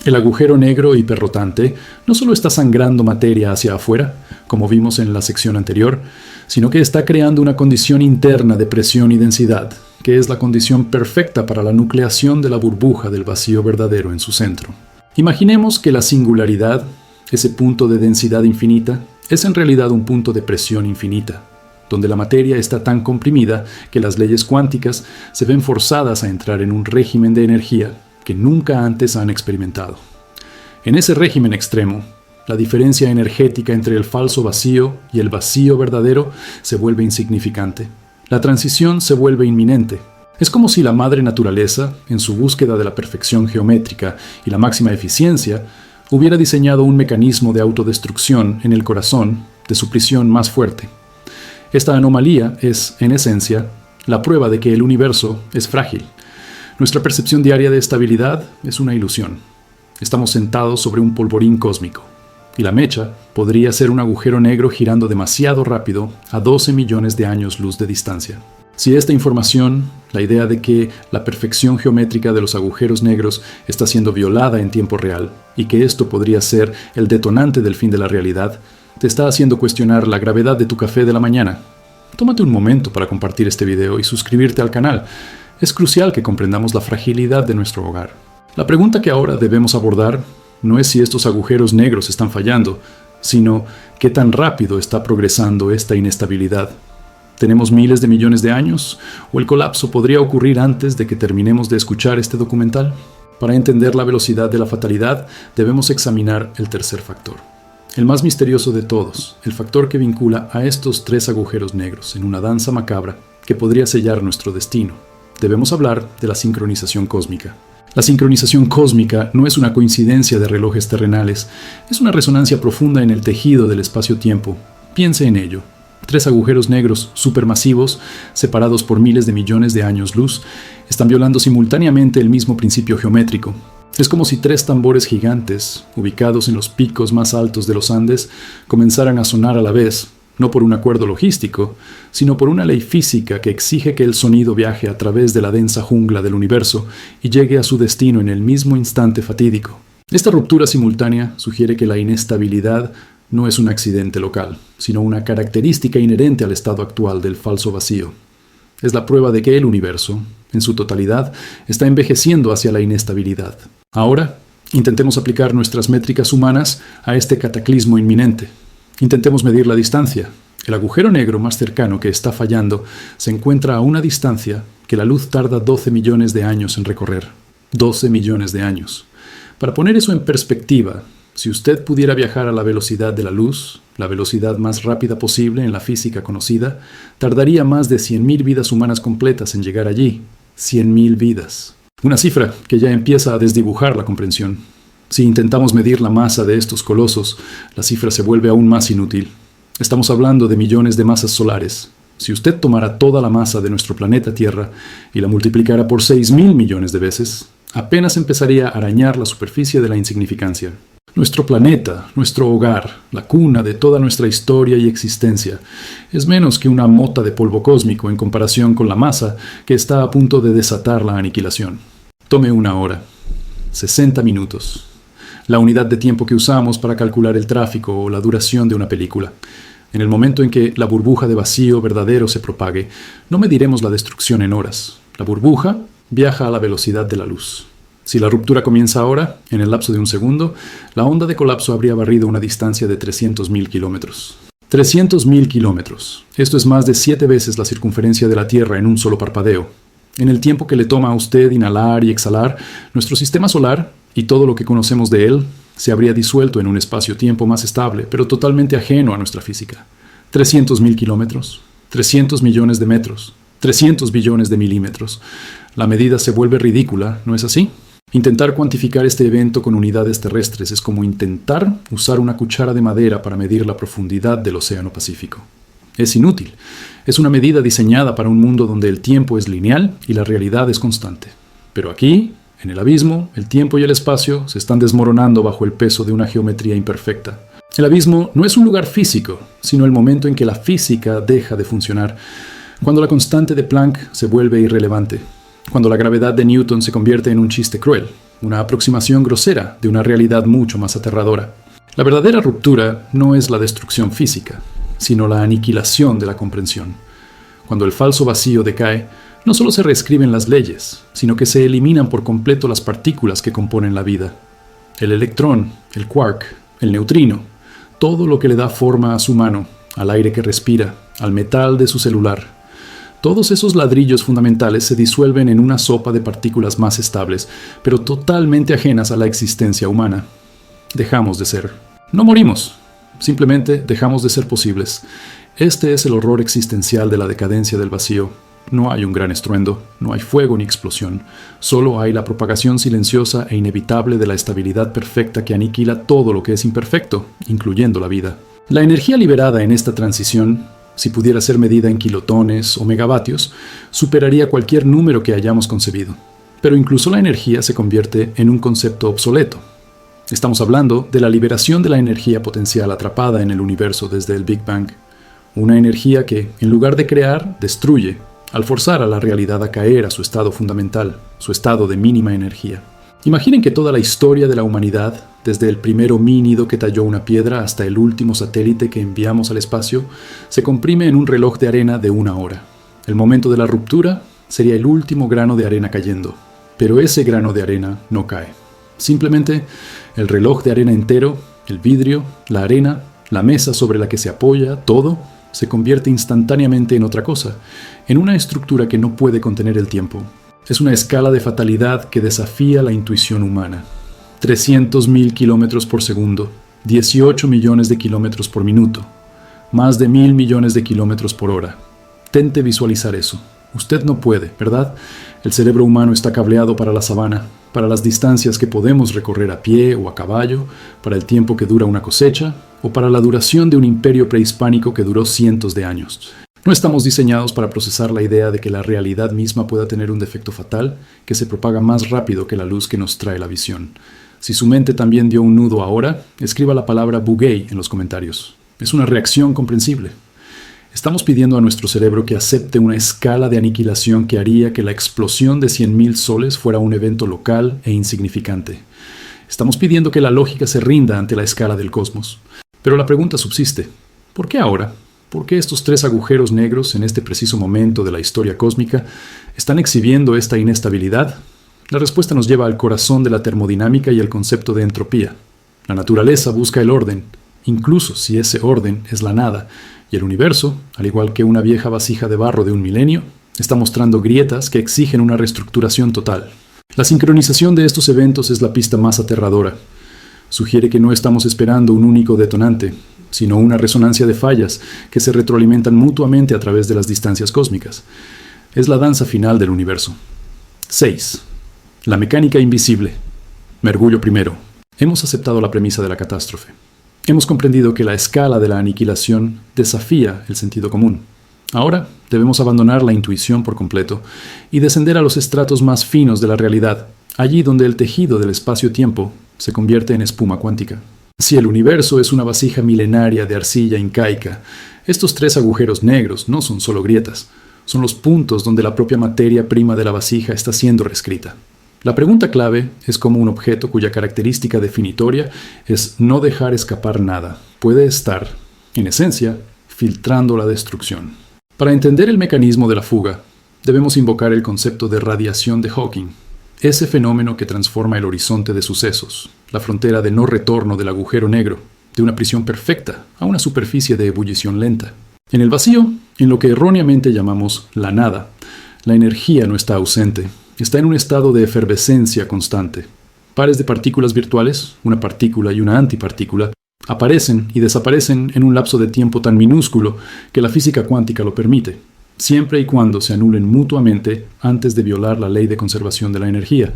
El agujero negro hiperrotante no solo está sangrando materia hacia afuera, como vimos en la sección anterior, sino que está creando una condición interna de presión y densidad, que es la condición perfecta para la nucleación de la burbuja del vacío verdadero en su centro. Imaginemos que la singularidad, ese punto de densidad infinita, es en realidad un punto de presión infinita, donde la materia está tan comprimida que las leyes cuánticas se ven forzadas a entrar en un régimen de energía que nunca antes han experimentado. En ese régimen extremo, la diferencia energética entre el falso vacío y el vacío verdadero se vuelve insignificante. La transición se vuelve inminente. Es como si la madre naturaleza, en su búsqueda de la perfección geométrica y la máxima eficiencia, hubiera diseñado un mecanismo de autodestrucción en el corazón de su prisión más fuerte. Esta anomalía es, en esencia, la prueba de que el universo es frágil. Nuestra percepción diaria de estabilidad es una ilusión. Estamos sentados sobre un polvorín cósmico, y la mecha podría ser un agujero negro girando demasiado rápido a 12 millones de años luz de distancia. Si esta información, la idea de que la perfección geométrica de los agujeros negros está siendo violada en tiempo real y que esto podría ser el detonante del fin de la realidad, te está haciendo cuestionar la gravedad de tu café de la mañana, tómate un momento para compartir este video y suscribirte al canal. Es crucial que comprendamos la fragilidad de nuestro hogar. La pregunta que ahora debemos abordar no es si estos agujeros negros están fallando, sino qué tan rápido está progresando esta inestabilidad. ¿Tenemos miles de millones de años? ¿O el colapso podría ocurrir antes de que terminemos de escuchar este documental? Para entender la velocidad de la fatalidad, debemos examinar el tercer factor. El más misterioso de todos, el factor que vincula a estos tres agujeros negros en una danza macabra que podría sellar nuestro destino. Debemos hablar de la sincronización cósmica. La sincronización cósmica no es una coincidencia de relojes terrenales, es una resonancia profunda en el tejido del espacio-tiempo. Piense en ello. Tres agujeros negros supermasivos, separados por miles de millones de años luz, están violando simultáneamente el mismo principio geométrico. Es como si tres tambores gigantes, ubicados en los picos más altos de los Andes, comenzaran a sonar a la vez, no por un acuerdo logístico, sino por una ley física que exige que el sonido viaje a través de la densa jungla del universo y llegue a su destino en el mismo instante fatídico. Esta ruptura simultánea sugiere que la inestabilidad no es un accidente local, sino una característica inherente al estado actual del falso vacío. Es la prueba de que el universo, en su totalidad, está envejeciendo hacia la inestabilidad. Ahora, Intentemos aplicar nuestras métricas humanas a este cataclismo inminente. Intentemos medir la distancia. El agujero negro más cercano que está fallando se encuentra a una distancia que la luz tarda 12 millones de años en recorrer. 12 millones de años. Para poner eso en perspectiva, si usted pudiera viajar a la velocidad de la luz, la velocidad más rápida posible en la física conocida, tardaría más de 100.000 vidas humanas completas en llegar allí. 100.000 vidas. Una cifra que ya empieza a desdibujar la comprensión. Si intentamos medir la masa de estos colosos, la cifra se vuelve aún más inútil. Estamos hablando de millones de masas solares. Si usted tomara toda la masa de nuestro planeta Tierra y la multiplicara por 6.000 millones de veces, apenas empezaría a arañar la superficie de la insignificancia. Nuestro planeta, nuestro hogar, la cuna de toda nuestra historia y existencia, es menos que una mota de polvo cósmico en comparación con la masa que está a punto de desatar la aniquilación. Tome una hora, 60 minutos, la unidad de tiempo que usamos para calcular el tráfico o la duración de una película. En el momento en que la burbuja de vacío verdadero se propague, no mediremos la destrucción en horas. La burbuja viaja a la velocidad de la luz. Si la ruptura comienza ahora, en el lapso de un segundo, la onda de colapso habría barrido una distancia de 300.000 kilómetros. 300.000 kilómetros. Esto es más de 7 veces la circunferencia de la Tierra en un solo parpadeo. En el tiempo que le toma a usted inhalar y exhalar, nuestro sistema solar, y todo lo que conocemos de él, se habría disuelto en un espacio-tiempo más estable, pero totalmente ajeno a nuestra física. 300.000 kilómetros, 300 millones de metros, 300 billones de milímetros. La medida se vuelve ridícula, ¿no es así? Intentar cuantificar este evento con unidades terrestres es como intentar usar una cuchara de madera para medir la profundidad del Océano Pacífico. Es inútil. Es una medida diseñada para un mundo donde el tiempo es lineal y la realidad es constante. Pero aquí, en el abismo, el tiempo y el espacio se están desmoronando bajo el peso de una geometría imperfecta. El abismo no es un lugar físico, sino el momento en que la física deja de funcionar, cuando la constante de Planck se vuelve irrelevante, cuando la gravedad de Newton se convierte en un chiste cruel, una aproximación grosera de una realidad mucho más aterradora. La verdadera ruptura no es la destrucción física, sino la aniquilación de la comprensión. Cuando el falso vacío decae, no solo se reescriben las leyes, sino que se eliminan por completo las partículas que componen la vida. El electrón, el quark, el neutrino, todo lo que le da forma a su mano, al aire que respira, al metal de su celular. Todos esos ladrillos fundamentales se disuelven en una sopa de partículas más estables, pero totalmente ajenas a la existencia humana. Dejamos de ser. No morimos, simplemente dejamos de ser posibles. Este es el horror existencial de la decadencia del vacío. No hay un gran estruendo, no hay fuego ni explosión, solo hay la propagación silenciosa e inevitable de la estabilidad perfecta que aniquila todo lo que es imperfecto, incluyendo la vida. La energía liberada en esta transición, si pudiera ser medida en kilotones o megavatios, superaría cualquier número que hayamos concebido. Pero incluso la energía se convierte en un concepto obsoleto. Estamos hablando de la liberación de la energía potencial atrapada en el universo desde el Big Bang. Una energía que, en lugar de crear, destruye, al forzar a la realidad a caer a su estado fundamental, su estado de mínima energía. Imaginen que toda la historia de la humanidad, desde el primer homínido que talló una piedra hasta el último satélite que enviamos al espacio, se comprime en un reloj de arena de 1 hora. El momento de la ruptura sería el último grano de arena cayendo, pero ese grano de arena no cae. Simplemente el reloj de arena entero, el vidrio, la arena, la mesa sobre la que se apoya, todo, se convierte instantáneamente en otra cosa, en una estructura que no puede contener el tiempo. Es una escala de fatalidad que desafía la intuición humana. 300.000 kilómetros por segundo, 18 millones de kilómetros por minuto, más de 1.000 millones de kilómetros por hora. Tente visualizar eso. Usted no puede, ¿verdad? El cerebro humano está cableado para la sabana, para las distancias que podemos recorrer a pie o a caballo, para el tiempo que dura una cosecha, o para la duración de un imperio prehispánico que duró cientos de años. No estamos diseñados para procesar la idea de que la realidad misma pueda tener un defecto fatal que se propaga más rápido que la luz que nos trae la visión. Si su mente también dio un nudo ahora, escriba la palabra Bugey en los comentarios. Es una reacción comprensible. Estamos pidiendo a nuestro cerebro que acepte una escala de aniquilación que haría que la explosión de 100.000 soles fuera un evento local e insignificante. Estamos pidiendo que la lógica se rinda ante la escala del cosmos. Pero la pregunta subsiste. ¿Por qué ahora? ¿Por qué estos 3 agujeros negros en este preciso momento de la historia cósmica están exhibiendo esta inestabilidad? La respuesta nos lleva al corazón de la termodinámica y el concepto de entropía. La naturaleza busca el orden, incluso si ese orden es la nada, y el universo, al igual que una vieja vasija de barro de un milenio, está mostrando grietas que exigen una reestructuración total. La sincronización de estos eventos es la pista más aterradora. Sugiere que no estamos esperando un único detonante, sino una resonancia de fallas que se retroalimentan mutuamente a través de las distancias cósmicas. Es la danza final del universo. 6. La mecánica invisible. Mergullo primero. Hemos aceptado la premisa de la catástrofe. Hemos comprendido que la escala de la aniquilación desafía el sentido común. Ahora debemos abandonar la intuición por completo y descender a los estratos más finos de la realidad, allí donde el tejido del espacio-tiempo se convierte en espuma cuántica. Si el universo es una vasija milenaria de arcilla incaica, estos 3 agujeros negros no son solo grietas, son los puntos donde la propia materia prima de la vasija está siendo reescrita. La pregunta clave es cómo un objeto cuya característica definitoria es no dejar escapar nada puede estar, en esencia, filtrando la destrucción. Para entender el mecanismo de la fuga, debemos invocar el concepto de radiación de Hawking, ese fenómeno que transforma el horizonte de sucesos, la frontera de no retorno del agujero negro, de una prisión perfecta a una superficie de ebullición lenta. En el vacío, en lo que erróneamente llamamos la nada, la energía no está ausente, está en un estado de efervescencia constante. Pares de partículas virtuales, una partícula y una antipartícula, aparecen y desaparecen en un lapso de tiempo tan minúsculo que la física cuántica lo permite, siempre y cuando se anulen mutuamente antes de violar la ley de conservación de la energía.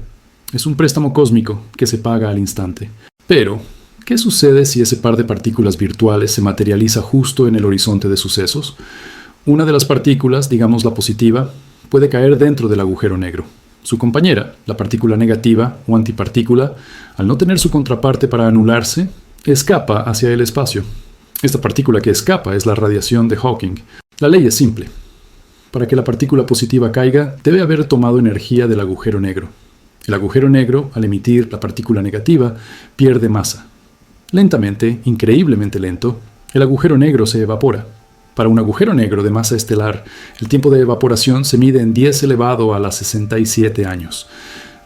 Es un préstamo cósmico que se paga al instante. Pero, ¿qué sucede si ese par de partículas virtuales se materializa justo en el horizonte de sucesos? Una de las partículas, digamos la positiva, puede caer dentro del agujero negro. Su compañera, la partícula negativa o antipartícula, al no tener su contraparte para anularse, escapa hacia el espacio. Esta partícula que escapa es la radiación de Hawking. La ley es simple. Para que la partícula positiva caiga, debe haber tomado energía del agujero negro. El agujero negro, al emitir la partícula negativa, pierde masa. Lentamente, increíblemente lento, el agujero negro se evapora. Para un agujero negro de masa estelar, el tiempo de evaporación se mide en 10 elevado a las 67 años.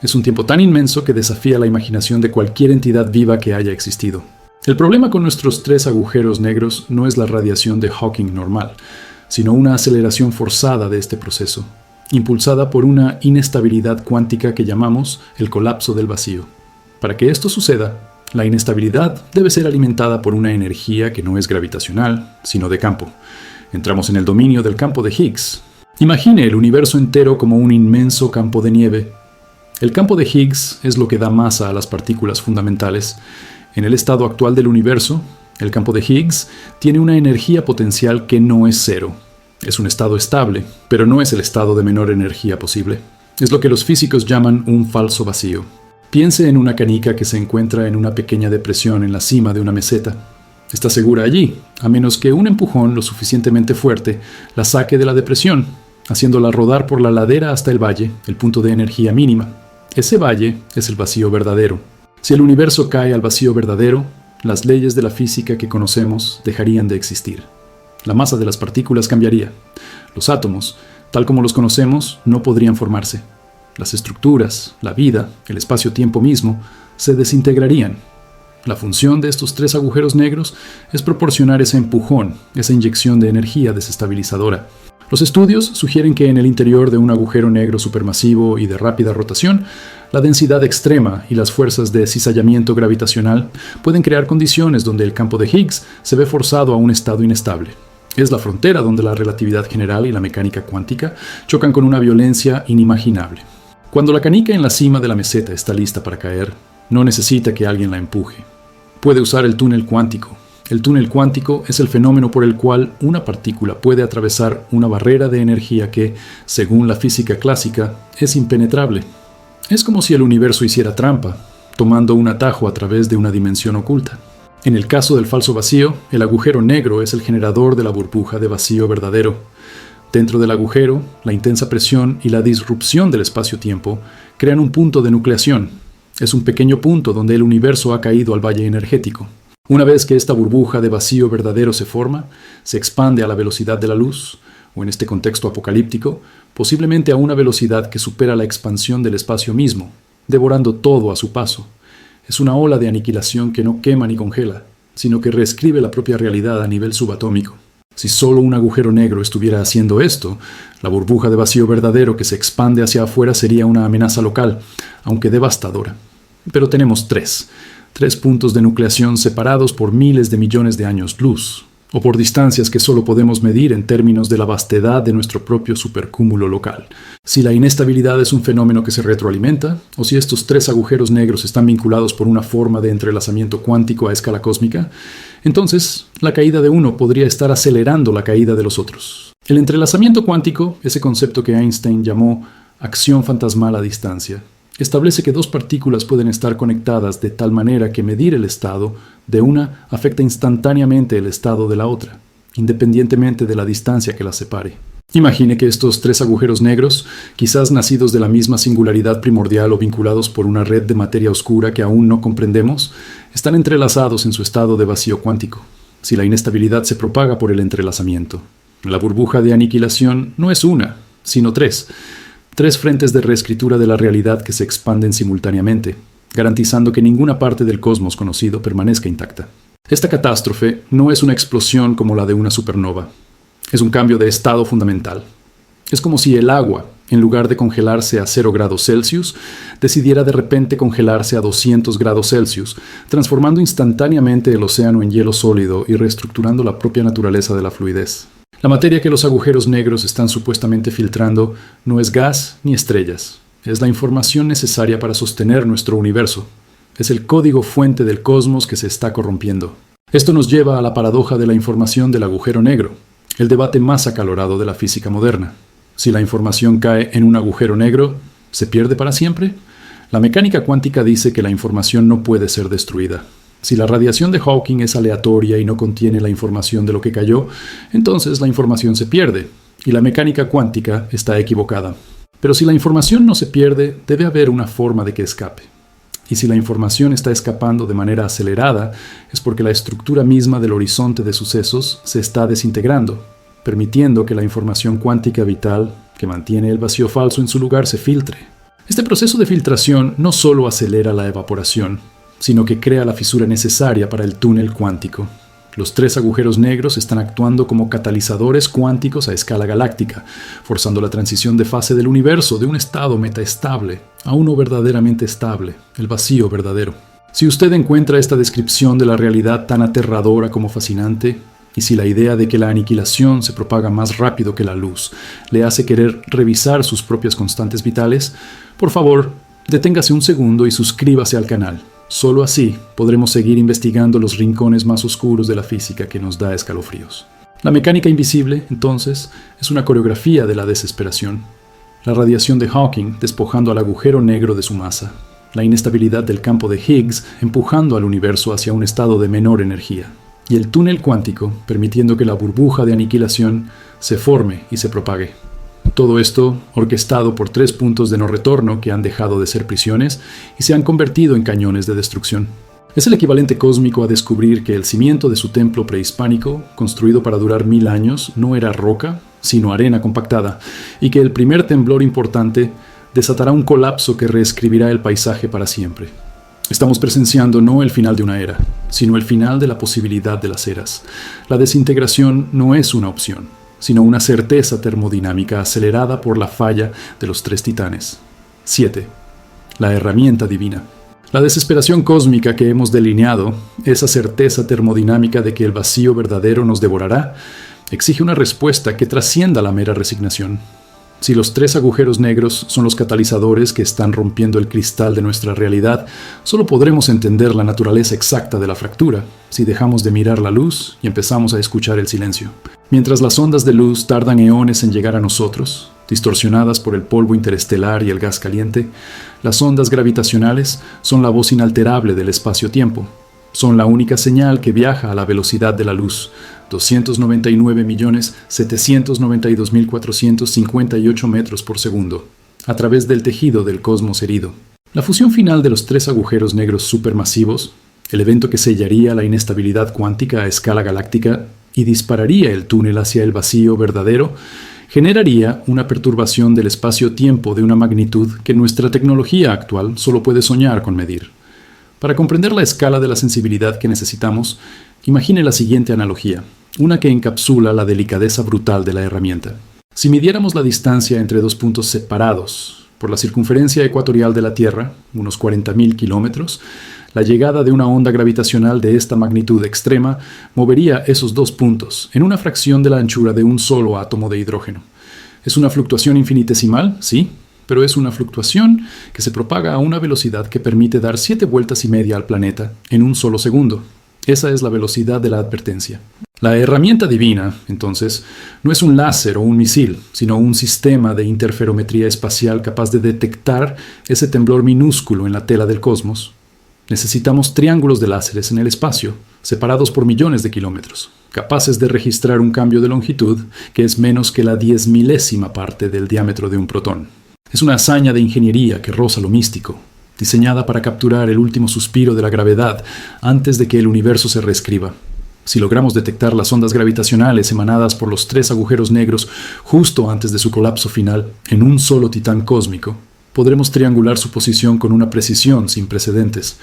Es un tiempo tan inmenso que desafía la imaginación de cualquier entidad viva que haya existido. El problema con nuestros 3 agujeros negros no es la radiación de Hawking normal, sino una aceleración forzada de este proceso, impulsada por una inestabilidad cuántica que llamamos el colapso del vacío. Para que esto suceda, la inestabilidad debe ser alimentada por una energía que no es gravitacional, sino de campo. Entramos en el dominio del campo de Higgs. Imagine el universo entero como un inmenso campo de nieve. El campo de Higgs es lo que da masa a las partículas fundamentales. En el estado actual del universo, el campo de Higgs tiene una energía potencial que no es cero. Es un estado estable, pero no es el estado de menor energía posible. Es lo que los físicos llaman un falso vacío. Piense en una canica que se encuentra en una pequeña depresión en la cima de una meseta. Está segura allí, a menos que un empujón lo suficientemente fuerte la saque de la depresión, haciéndola rodar por la ladera hasta el valle, el punto de energía mínima. Ese valle es el vacío verdadero. Si el universo cae al vacío verdadero, las leyes de la física que conocemos dejarían de existir. La masa de las partículas cambiaría. Los átomos, tal como los conocemos, no podrían formarse. Las estructuras, la vida, el espacio-tiempo mismo, se desintegrarían. La función de estos 3 agujeros negros es proporcionar ese empujón, esa inyección de energía desestabilizadora. Los estudios sugieren que en el interior de un agujero negro supermasivo y de rápida rotación, la densidad extrema y las fuerzas de cizallamiento gravitacional pueden crear condiciones donde el campo de Higgs se ve forzado a un estado inestable. Es la frontera donde la relatividad general y la mecánica cuántica chocan con una violencia inimaginable. Cuando la canica en la cima de la meseta está lista para caer, no necesita que alguien la empuje. Puede usar el túnel cuántico. El túnel cuántico es el fenómeno por el cual una partícula puede atravesar una barrera de energía que, según la física clásica, es impenetrable. Es como si el universo hiciera trampa, tomando un atajo a través de una dimensión oculta. En el caso del falso vacío, el agujero negro es el generador de la burbuja de vacío verdadero. Dentro del agujero, la intensa presión y la disrupción del espacio-tiempo crean un punto de nucleación. Es un pequeño punto donde el universo ha caído al valle energético. Una vez que esta burbuja de vacío verdadero se forma, se expande a la velocidad de la luz, o en este contexto apocalíptico, posiblemente a una velocidad que supera la expansión del espacio mismo, devorando todo a su paso. Es una ola de aniquilación que no quema ni congela, sino que reescribe la propia realidad a nivel subatómico. Si solo un agujero negro estuviera haciendo esto, la burbuja de vacío verdadero que se expande hacia afuera sería una amenaza local, aunque devastadora. Pero tenemos tres puntos de nucleación separados por miles de millones de años luz, o por distancias que solo podemos medir en términos de la vastedad de nuestro propio supercúmulo local. Si la inestabilidad es un fenómeno que se retroalimenta, o si estos tres agujeros negros están vinculados por una forma de entrelazamiento cuántico a escala cósmica, entonces la caída de uno podría estar acelerando la caída de los otros. El entrelazamiento cuántico, ese concepto que Einstein llamó acción fantasmal a distancia, establece que dos partículas pueden estar conectadas de tal manera que medir el estado de una afecta instantáneamente el estado de la otra, independientemente de la distancia que las separe. Imagine que estos tres agujeros negros, quizás nacidos de la misma singularidad primordial o vinculados por una red de materia oscura que aún no comprendemos, están entrelazados en su estado de vacío cuántico, si la inestabilidad se propaga por el entrelazamiento. La burbuja de aniquilación no es una, sino tres frentes de reescritura de la realidad que se expanden simultáneamente, garantizando que ninguna parte del cosmos conocido permanezca intacta. Esta catástrofe no es una explosión como la de una supernova. Es un cambio de estado fundamental. Es como si el agua, en lugar de congelarse a 0 grados Celsius, decidiera de repente congelarse a 200 grados Celsius, transformando instantáneamente el océano en hielo sólido y reestructurando la propia naturaleza de la fluidez. La materia que los agujeros negros están supuestamente filtrando no es gas ni estrellas. Es la información necesaria para sostener nuestro universo. Es el código fuente del cosmos que se está corrompiendo. Esto nos lleva a la paradoja de la información del agujero negro, el debate más acalorado de la física moderna. Si la información cae en un agujero negro, ¿se pierde para siempre? La mecánica cuántica dice que la información no puede ser destruida. Si la radiación de Hawking es aleatoria y no contiene la información de lo que cayó, entonces la información se pierde, y la mecánica cuántica está equivocada. Pero si la información no se pierde, debe haber una forma de que escape. Y si la información está escapando de manera acelerada, es porque la estructura misma del horizonte de sucesos se está desintegrando, permitiendo que la información cuántica vital, que mantiene el vacío falso en su lugar, se filtre. Este proceso de filtración no solo acelera la evaporación, sino que crea la fisura necesaria para el túnel cuántico. Los tres agujeros negros están actuando como catalizadores cuánticos a escala galáctica, forzando la transición de fase del universo de un estado metaestable a uno verdaderamente estable, el vacío verdadero. Si usted encuentra esta descripción de la realidad tan aterradora como fascinante, y si la idea de que la aniquilación se propaga más rápido que la luz le hace querer revisar sus propias constantes vitales, por favor, deténgase un segundo y suscríbase al canal. Solo así podremos seguir investigando los rincones más oscuros de la física que nos da escalofríos. La mecánica invisible, entonces, es una coreografía de la desesperación. La radiación de Hawking despojando al agujero negro de su masa. La inestabilidad del campo de Higgs empujando al universo hacia un estado de menor energía. Y el túnel cuántico permitiendo que la burbuja de aniquilación se forme y se propague. Todo esto orquestado por 3 puntos de no retorno que han dejado de ser prisiones y se han convertido en cañones de destrucción. Es el equivalente cósmico a descubrir que el cimiento de su templo prehispánico, construido para durar 1000 años, no era roca, sino arena compactada, y que el primer temblor importante desatará un colapso que reescribirá el paisaje para siempre. Estamos presenciando no el final de una era, sino el final de la posibilidad de las eras. La desintegración no es una opción, sino una certeza termodinámica acelerada por la falla de los 3 titanes. 7. La herramienta divina. La desesperación cósmica que hemos delineado, esa certeza termodinámica de que el vacío verdadero nos devorará, exige una respuesta que trascienda la mera resignación. Si los 3 agujeros negros son los catalizadores que están rompiendo el cristal de nuestra realidad, solo podremos entender la naturaleza exacta de la fractura si dejamos de mirar la luz y empezamos a escuchar el silencio. Mientras las ondas de luz tardan eones en llegar a nosotros, distorsionadas por el polvo interestelar y el gas caliente, las ondas gravitacionales son la voz inalterable del espacio-tiempo. Son la única señal que viaja a la velocidad de la luz, 299.792.458 metros por segundo, a través del tejido del cosmos herido. La fusión final de los 3 agujeros negros supermasivos, el evento que sellaría la inestabilidad cuántica a escala galáctica, y dispararía el túnel hacia el vacío verdadero, generaría una perturbación del espacio-tiempo de una magnitud que nuestra tecnología actual solo puede soñar con medir. Para comprender la escala de la sensibilidad que necesitamos, imagine la siguiente analogía, una que encapsula la delicadeza brutal de la herramienta. Si midiéramos la distancia entre dos puntos separados por la circunferencia ecuatorial de la Tierra, unos 40.000 kilómetros, la llegada de una onda gravitacional de esta magnitud extrema movería esos dos puntos en una fracción de la anchura de un solo átomo de hidrógeno. ¿Es una fluctuación infinitesimal? Sí, pero es una fluctuación que se propaga a una velocidad que permite dar 7 vueltas y media al planeta en un solo segundo. Esa es la velocidad de la advertencia. La herramienta divina, entonces, no es un láser o un misil, sino un sistema de interferometría espacial capaz de detectar ese temblor minúsculo en la tela del cosmos. Necesitamos triángulos de láseres en el espacio, separados por millones de kilómetros, capaces de registrar un cambio de longitud que es menos que la 10.000ª parte del diámetro de un protón. Es una hazaña de ingeniería que roza lo místico, diseñada para capturar el último suspiro de la gravedad antes de que el universo se reescriba. Si logramos detectar las ondas gravitacionales emanadas por los 3 agujeros negros justo antes de su colapso final en un solo titán cósmico, podremos triangular su posición con una precisión sin precedentes.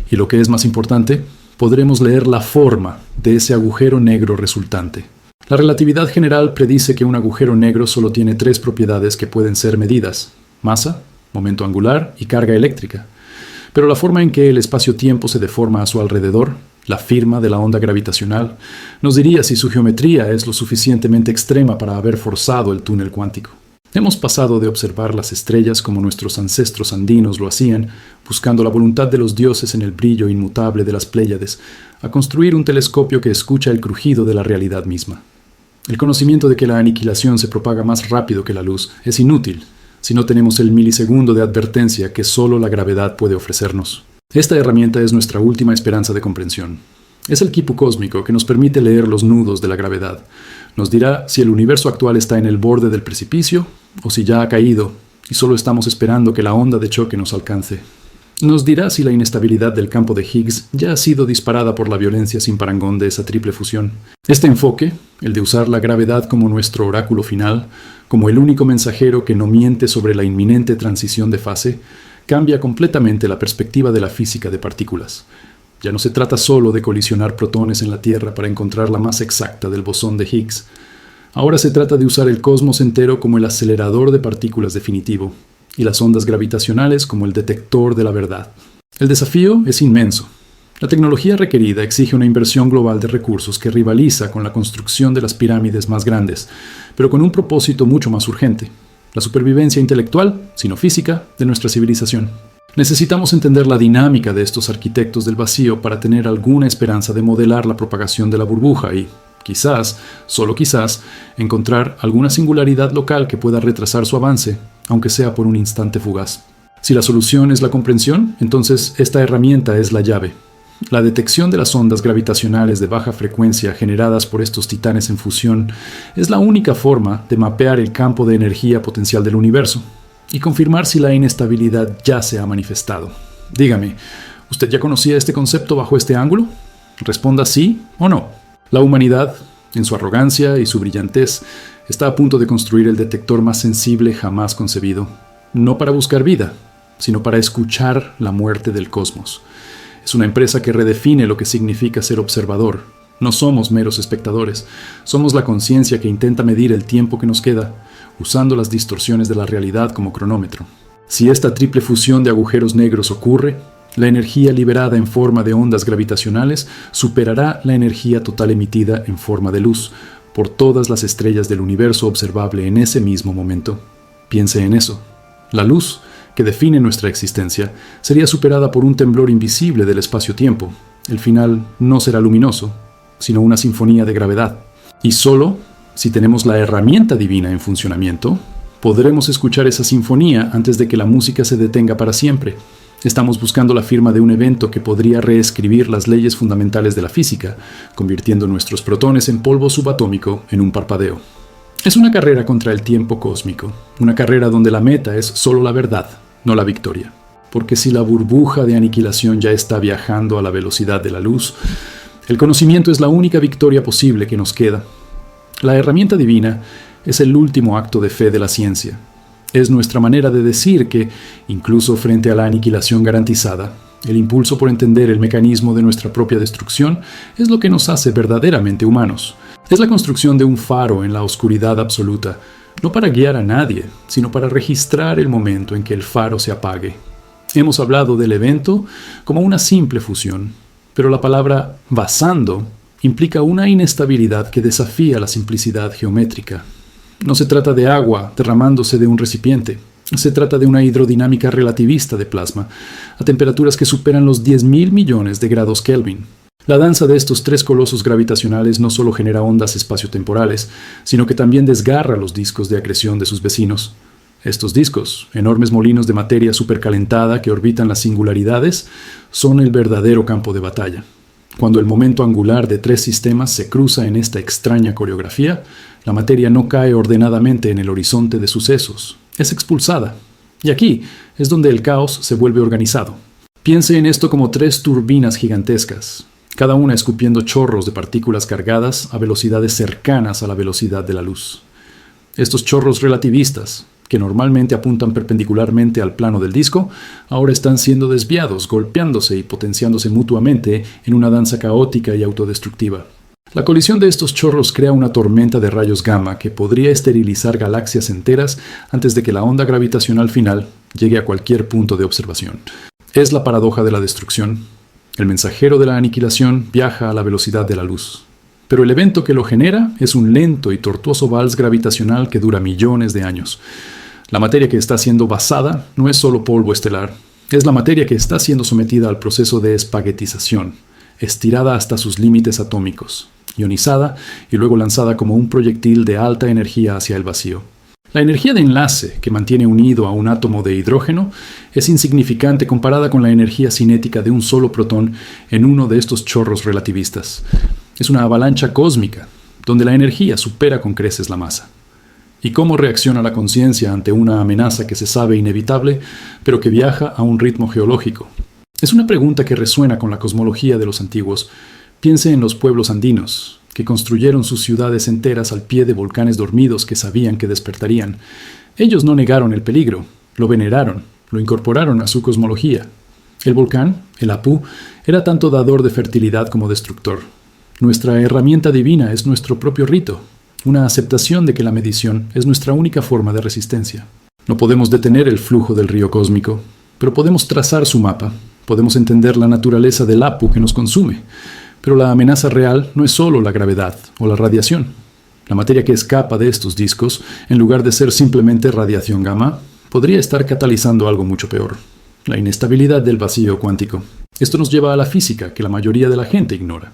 Y lo que es más importante, podremos leer la forma de ese agujero negro resultante. La relatividad general predice que un agujero negro solo tiene 3 propiedades que pueden ser medidas: masa, momento angular y carga eléctrica. Pero la forma en que el espacio-tiempo se deforma a su alrededor, la firma de la onda gravitacional, nos diría si su geometría es lo suficientemente extrema para haber forzado el túnel cuántico. Hemos pasado de observar las estrellas como nuestros ancestros andinos lo hacían, buscando la voluntad de los dioses en el brillo inmutable de las Pléyades, a construir un telescopio que escucha el crujido de la realidad misma. El conocimiento de que la aniquilación se propaga más rápido que la luz es inútil si no tenemos el milisegundo de advertencia que solo la gravedad puede ofrecernos. Esta herramienta es nuestra última esperanza de comprensión. Es el quipu cósmico que nos permite leer los nudos de la gravedad. Nos dirá si el universo actual está en el borde del precipicio o si ya ha caído y solo estamos esperando que la onda de choque nos alcance. Nos dirá si la inestabilidad del campo de Higgs ya ha sido disparada por la violencia sin parangón de esa triple fusión. Este enfoque, el de usar la gravedad como nuestro oráculo final, como el único mensajero que no miente sobre la inminente transición de fase, cambia completamente la perspectiva de la física de partículas. Ya no se trata solo de colisionar protones en la Tierra para encontrar la masa exacta del bosón de Higgs. Ahora se trata de usar el cosmos entero como el acelerador de partículas definitivo, y las ondas gravitacionales como el detector de la verdad. El desafío es inmenso. La tecnología requerida exige una inversión global de recursos que rivaliza con la construcción de las pirámides más grandes, pero con un propósito mucho más urgente: la supervivencia intelectual, sino física, de nuestra civilización. Necesitamos entender la dinámica de estos arquitectos del vacío para tener alguna esperanza de modelar la propagación de la burbuja y, quizás, solo quizás, encontrar alguna singularidad local que pueda retrasar su avance, aunque sea por un instante fugaz. Si la solución es la comprensión, entonces esta herramienta es la llave. La detección de las ondas gravitacionales de baja frecuencia generadas por estos titanes en fusión es la única forma de mapear el campo de energía potencial del universo y confirmar si la inestabilidad ya se ha manifestado. Dígame, ¿usted ya conocía este concepto bajo este ángulo? Responda sí o no. La humanidad, en su arrogancia y su brillantez, está a punto de construir el detector más sensible jamás concebido, no para buscar vida, sino para escuchar la muerte del cosmos. Es una empresa que redefine lo que significa ser observador. No somos meros espectadores, somos la conciencia que intenta medir el tiempo que nos queda, usando las distorsiones de la realidad como cronómetro. Si esta triple fusión de agujeros negros ocurre, la energía liberada en forma de ondas gravitacionales superará la energía total emitida en forma de luz por todas las estrellas del universo observable en ese mismo momento. Piense en eso. La luz, que define nuestra existencia, sería superada por un temblor invisible del espacio-tiempo. El final no será luminoso, sino una sinfonía de gravedad. Y solo si tenemos la herramienta divina en funcionamiento, podremos escuchar esa sinfonía antes de que la música se detenga para siempre. Estamos buscando la firma de un evento que podría reescribir las leyes fundamentales de la física, convirtiendo nuestros protones en polvo subatómico en un parpadeo. Es una carrera contra el tiempo cósmico, una carrera donde la meta es solo la verdad, no la victoria. Porque si la burbuja de aniquilación ya está viajando a la velocidad de la luz, El conocimiento es la única victoria posible que nos queda. La herramienta divina es el último acto de fe de la ciencia. Es nuestra manera de decir que, incluso frente a la aniquilación garantizada, el impulso por entender el mecanismo de nuestra propia destrucción es lo que nos hace verdaderamente humanos. Es la construcción de un faro en la oscuridad absoluta, no para guiar a nadie, sino para registrar el momento en que el faro se apague. Hemos hablado del evento como una simple fusión, pero la palabra basando implica una inestabilidad que desafía la simplicidad geométrica. No se trata de agua derramándose de un recipiente. Se trata de una hidrodinámica relativista de plasma, a temperaturas que superan los 10.000 millones de grados Kelvin. La danza de estos tres colosos gravitacionales no solo genera ondas espaciotemporales, sino que también desgarra los discos de acreción de sus vecinos. Estos discos, enormes molinos de materia supercalentada que orbitan las singularidades, son el verdadero campo de batalla. Cuando el momento angular de tres sistemas se cruza en esta extraña coreografía, la materia no cae ordenadamente en el horizonte de sucesos, es expulsada. Y aquí es donde el caos se vuelve organizado. Piense en esto como tres turbinas gigantescas, cada una escupiendo chorros de partículas cargadas a velocidades cercanas a la velocidad de la luz. Estos chorros relativistas, que normalmente apuntan perpendicularmente al plano del disco, ahora están siendo desviados, golpeándose y potenciándose mutuamente en una danza caótica y autodestructiva. La colisión de estos chorros crea una tormenta de rayos gamma que podría esterilizar galaxias enteras antes de que la onda gravitacional final llegue a cualquier punto de observación. Es la paradoja de la destrucción. El mensajero de la aniquilación viaja a la velocidad de la luz. Pero el evento que lo genera es un lento y tortuoso vals gravitacional que dura millones de años. La materia que está siendo basada no es solo polvo estelar, es la materia que está siendo sometida al proceso de espaguetización, estirada hasta sus límites atómicos, ionizada y luego lanzada como un proyectil de alta energía hacia el vacío. La energía de enlace que mantiene unido a un átomo de hidrógeno es insignificante comparada con la energía cinética de un solo protón en uno de estos chorros relativistas. Es una avalancha cósmica, donde la energía supera con creces la masa. ¿Y cómo reacciona la conciencia ante una amenaza que se sabe inevitable, pero que viaja a un ritmo geológico? Es una pregunta que resuena con la cosmología de los antiguos. Piense en los pueblos andinos, que construyeron sus ciudades enteras al pie de volcanes dormidos que sabían que despertarían. Ellos no negaron el peligro, lo veneraron, lo incorporaron a su cosmología. El volcán, el Apu, era tanto dador de fertilidad como destructor. Nuestra herramienta divina es nuestro propio rito, una aceptación de que la medición es nuestra única forma de resistencia. No podemos detener el flujo del río cósmico, pero podemos trazar su mapa, podemos entender la naturaleza del Apu que nos consume, pero la amenaza real no es solo la gravedad o la radiación. La materia que escapa de estos discos, en lugar de ser simplemente radiación gamma, podría estar catalizando algo mucho peor: la inestabilidad del vacío cuántico. Esto nos lleva a la física que la mayoría de la gente ignora.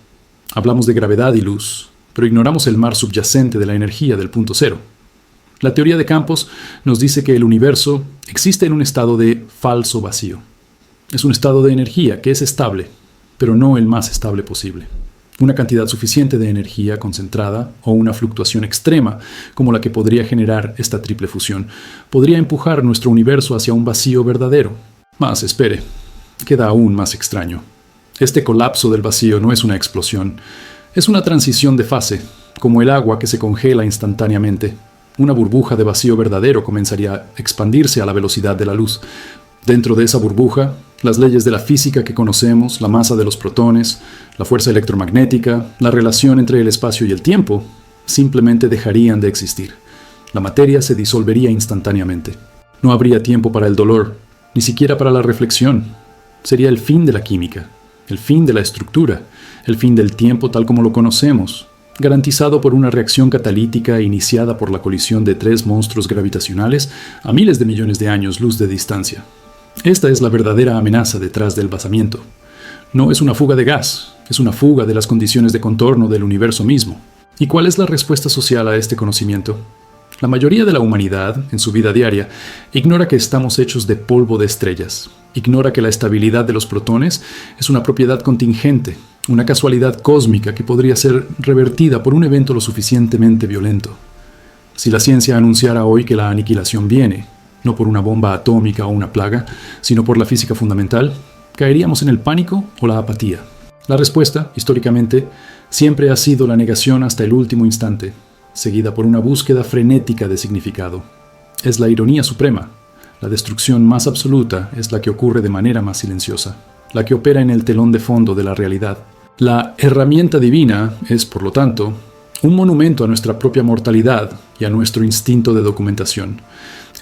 Hablamos de gravedad y luz, pero ignoramos el mar subyacente de la energía del punto cero. La teoría de campos nos dice que el universo existe en un estado de falso vacío. Es un estado de energía que es estable, pero no el más estable posible. Una cantidad suficiente de energía concentrada o una fluctuación extrema, como la que podría generar esta triple fusión, podría empujar nuestro universo hacia un vacío verdadero. Mas espere, queda aún más extraño. Este colapso del vacío no es una explosión, es una transición de fase, como el agua que se congela instantáneamente. Una burbuja de vacío verdadero comenzaría a expandirse a la velocidad de la luz. Dentro de esa burbuja, las leyes de la física que conocemos, la masa de los protones, la fuerza electromagnética, la relación entre el espacio y el tiempo, simplemente dejarían de existir. La materia se disolvería instantáneamente. No habría tiempo para el dolor, ni siquiera para la reflexión. Sería el fin de la química, el fin de la estructura, el fin del tiempo tal como lo conocemos, garantizado por una reacción catalítica iniciada por la colisión de tres monstruos gravitacionales a miles de millones de años luz de distancia. Esta es la verdadera amenaza detrás del basamiento. No es una fuga de gas, es una fuga de las condiciones de contorno del universo mismo. ¿Y cuál es la respuesta social a este conocimiento? La mayoría de la humanidad, en su vida diaria, ignora que estamos hechos de polvo de estrellas. Ignora que la estabilidad de los protones es una propiedad contingente, una casualidad cósmica que podría ser revertida por un evento lo suficientemente violento. Si la ciencia anunciara hoy que la aniquilación viene, no por una bomba atómica o una plaga, sino por la física fundamental, caeríamos en el pánico o la apatía. La respuesta, históricamente, siempre ha sido la negación hasta el último instante, seguida por una búsqueda frenética de significado. Es la ironía suprema. La destrucción más absoluta es la que ocurre de manera más silenciosa, la que opera en el telón de fondo de la realidad. La herramienta divina es, por lo tanto, un monumento a nuestra propia mortalidad y a nuestro instinto de documentación.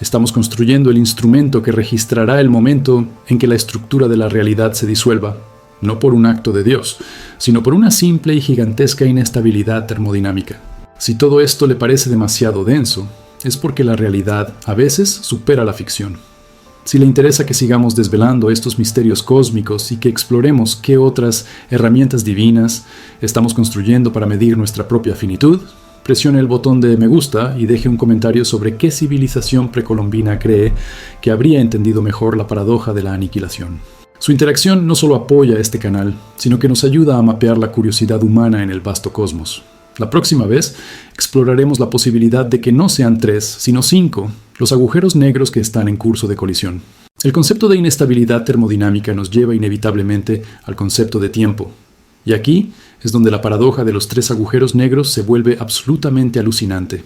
Estamos construyendo el instrumento que registrará el momento en que la estructura de la realidad se disuelva, no por un acto de Dios, sino por una simple y gigantesca inestabilidad termodinámica. Si todo esto le parece demasiado denso, es porque la realidad a veces supera la ficción. Si le interesa que sigamos desvelando estos misterios cósmicos y que exploremos qué otras herramientas divinas estamos construyendo para medir nuestra propia finitud, presione el botón de me gusta y deje un comentario sobre qué civilización precolombina cree que habría entendido mejor la paradoja de la aniquilación. Su interacción no solo apoya este canal, sino que nos ayuda a mapear la curiosidad humana en el vasto cosmos. La próxima vez exploraremos la posibilidad de que no sean 3, sino 5, los agujeros negros que están en curso de colisión. El concepto de inestabilidad termodinámica nos lleva inevitablemente al concepto de tiempo. Y aquí es donde la paradoja de los 3 agujeros negros se vuelve absolutamente alucinante.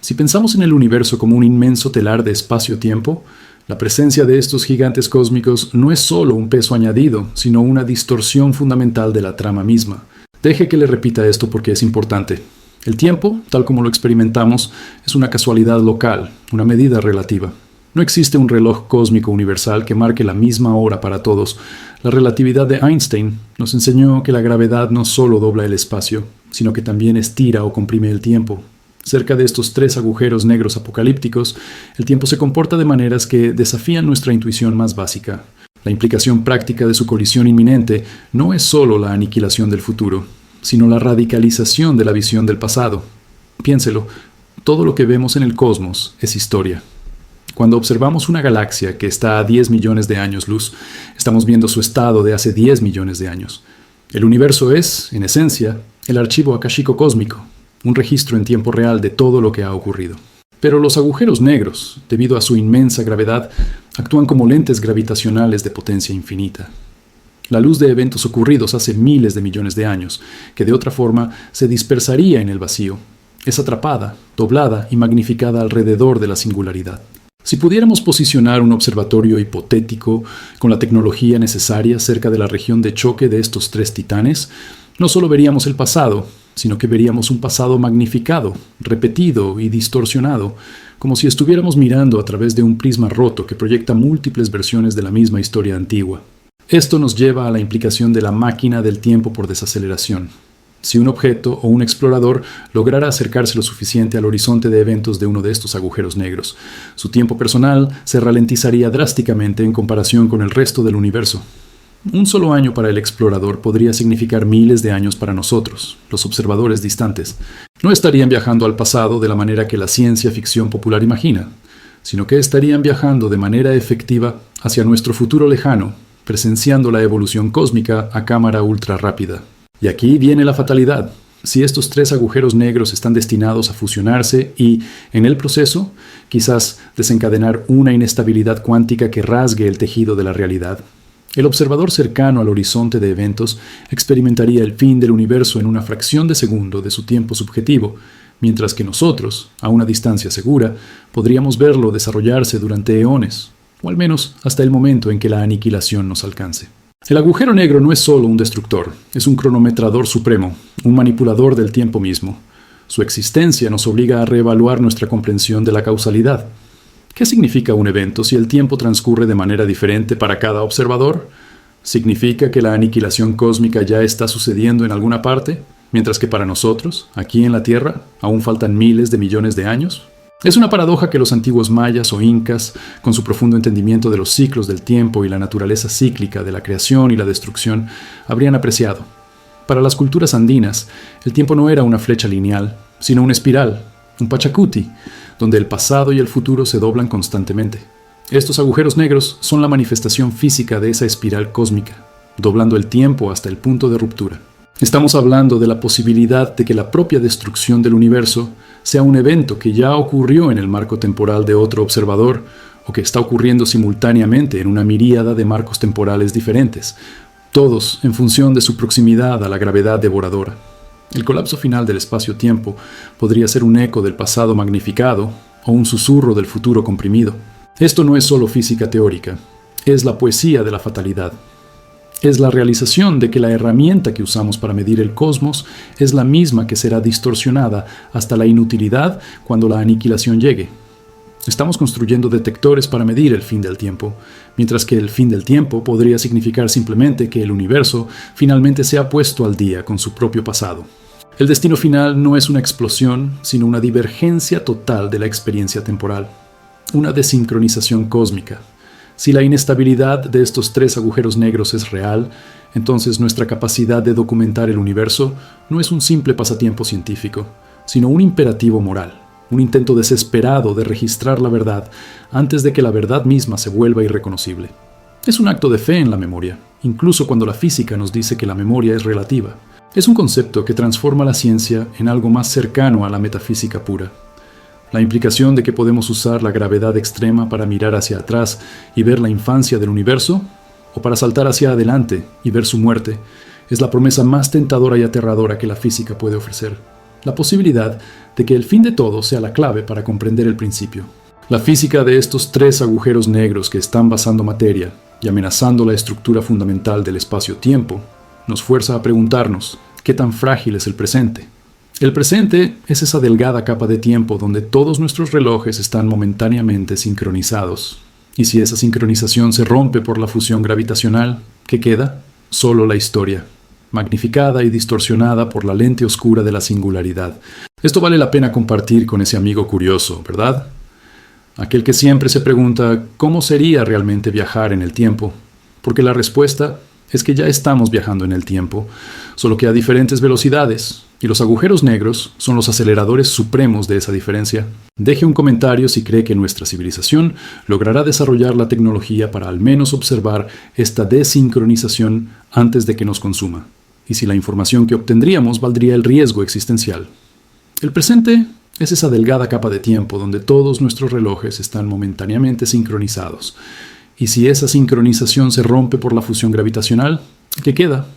Si pensamos en el universo como un inmenso telar de espacio-tiempo, la presencia de estos gigantes cósmicos no es solo un peso añadido, sino una distorsión fundamental de la trama misma. Deje que le repita esto porque es importante. El tiempo, tal como lo experimentamos, es una casualidad local, una medida relativa. No existe un reloj cósmico universal que marque la misma hora para todos. La relatividad de Einstein nos enseñó que la gravedad no solo dobla el espacio, sino que también estira o comprime el tiempo. Cerca de estos 3 agujeros negros apocalípticos, el tiempo se comporta de maneras que desafían nuestra intuición más básica. La implicación práctica de su colisión inminente no es solo la aniquilación del futuro, sino la radicalización de la visión del pasado. Piénselo, todo lo que vemos en el cosmos es historia. Cuando observamos una galaxia que está a 10 millones de años luz, estamos viendo su estado de hace 10 millones de años. El universo es, en esencia, el archivo akáshico cósmico, un registro en tiempo real de todo lo que ha ocurrido. Pero los agujeros negros, debido a su inmensa gravedad, actúan como lentes gravitacionales de potencia infinita. La luz de eventos ocurridos hace miles de millones de años, que de otra forma se dispersaría en el vacío, es atrapada, doblada y magnificada alrededor de la singularidad. Si pudiéramos posicionar un observatorio hipotético con la tecnología necesaria cerca de la región de choque de estos 3 titanes, no solo veríamos el pasado, sino que veríamos un pasado magnificado, repetido y distorsionado, como si estuviéramos mirando a través de un prisma roto que proyecta múltiples versiones de la misma historia antigua. Esto nos lleva a la implicación de la máquina del tiempo por desaceleración. Si un objeto o un explorador lograra acercarse lo suficiente al horizonte de eventos de uno de estos agujeros negros, su tiempo personal se ralentizaría drásticamente en comparación con el resto del universo. Un solo año para el explorador podría significar miles de años para nosotros, los observadores distantes. No estarían viajando al pasado de la manera que la ciencia ficción popular imagina, sino que estarían viajando de manera efectiva hacia nuestro futuro lejano, presenciando la evolución cósmica a cámara ultra rápida. Y aquí viene la fatalidad. Si estos 3 agujeros negros están destinados a fusionarse y, en el proceso, quizás desencadenar una inestabilidad cuántica que rasgue el tejido de la realidad, el observador cercano al horizonte de eventos experimentaría el fin del universo en una fracción de segundo de su tiempo subjetivo, mientras que nosotros, a una distancia segura, podríamos verlo desarrollarse durante eones, o al menos hasta el momento en que la aniquilación nos alcance. El agujero negro no es solo un destructor, es un cronometrador supremo, un manipulador del tiempo mismo. Su existencia nos obliga a reevaluar nuestra comprensión de la causalidad. ¿Qué significa un evento si el tiempo transcurre de manera diferente para cada observador? ¿Significa que la aniquilación cósmica ya está sucediendo en alguna parte, mientras que para nosotros, aquí en la Tierra, aún faltan miles de millones de años? Es una paradoja que los antiguos mayas o incas, con su profundo entendimiento de los ciclos del tiempo y la naturaleza cíclica de la creación y la destrucción, habrían apreciado. Para las culturas andinas, el tiempo no era una flecha lineal, sino una espiral, un pachacuti, donde el pasado y el futuro se doblan constantemente. Estos agujeros negros son la manifestación física de esa espiral cósmica, doblando el tiempo hasta el punto de ruptura. Estamos hablando de la posibilidad de que la propia destrucción del universo sea un evento que ya ocurrió en el marco temporal de otro observador o que está ocurriendo simultáneamente en una miríada de marcos temporales diferentes, todos en función de su proximidad a la gravedad devoradora. El colapso final del espacio-tiempo podría ser un eco del pasado magnificado o un susurro del futuro comprimido. Esto no es solo física teórica, es la poesía de la fatalidad. Es la realización de que la herramienta que usamos para medir el cosmos es la misma que será distorsionada hasta la inutilidad cuando la aniquilación llegue. Estamos construyendo detectores para medir el fin del tiempo, mientras que el fin del tiempo podría significar simplemente que el universo finalmente se ha puesto al día con su propio pasado. El destino final no es una explosión, sino una divergencia total de la experiencia temporal, una desincronización cósmica. Si la inestabilidad de estos 3 agujeros negros es real, entonces nuestra capacidad de documentar el universo no es un simple pasatiempo científico, sino un imperativo moral, un intento desesperado de registrar la verdad antes de que la verdad misma se vuelva irreconocible. Es un acto de fe en la memoria, incluso cuando la física nos dice que la memoria es relativa. Es un concepto que transforma la ciencia en algo más cercano a la metafísica pura. La implicación de que podemos usar la gravedad extrema para mirar hacia atrás y ver la infancia del universo, o para saltar hacia adelante y ver su muerte, es la promesa más tentadora y aterradora que la física puede ofrecer. La posibilidad de que el fin de todo sea la clave para comprender el principio. La física de estos 3 agujeros negros que están basando materia y amenazando la estructura fundamental del espacio-tiempo nos fuerza a preguntarnos qué tan frágil es el presente. El presente es esa delgada capa de tiempo donde todos nuestros relojes están momentáneamente sincronizados. Y si esa sincronización se rompe por la fusión gravitacional, ¿qué queda? Solo la historia, magnificada y distorsionada por la lente oscura de la singularidad. Esto vale la pena compartir con ese amigo curioso, ¿verdad? Aquel que siempre se pregunta cómo sería realmente viajar en el tiempo, porque la respuesta es que ya estamos viajando en el tiempo, solo que a diferentes velocidades, y los agujeros negros son los aceleradores supremos de esa diferencia. Deje un comentario si cree que nuestra civilización logrará desarrollar la tecnología para al menos observar esta desincronización antes de que nos consuma, y si la información que obtendríamos valdría el riesgo existencial. El presente es esa delgada capa de tiempo donde todos nuestros relojes están momentáneamente sincronizados. Y si esa sincronización se rompe por la fusión gravitacional, ¿qué queda?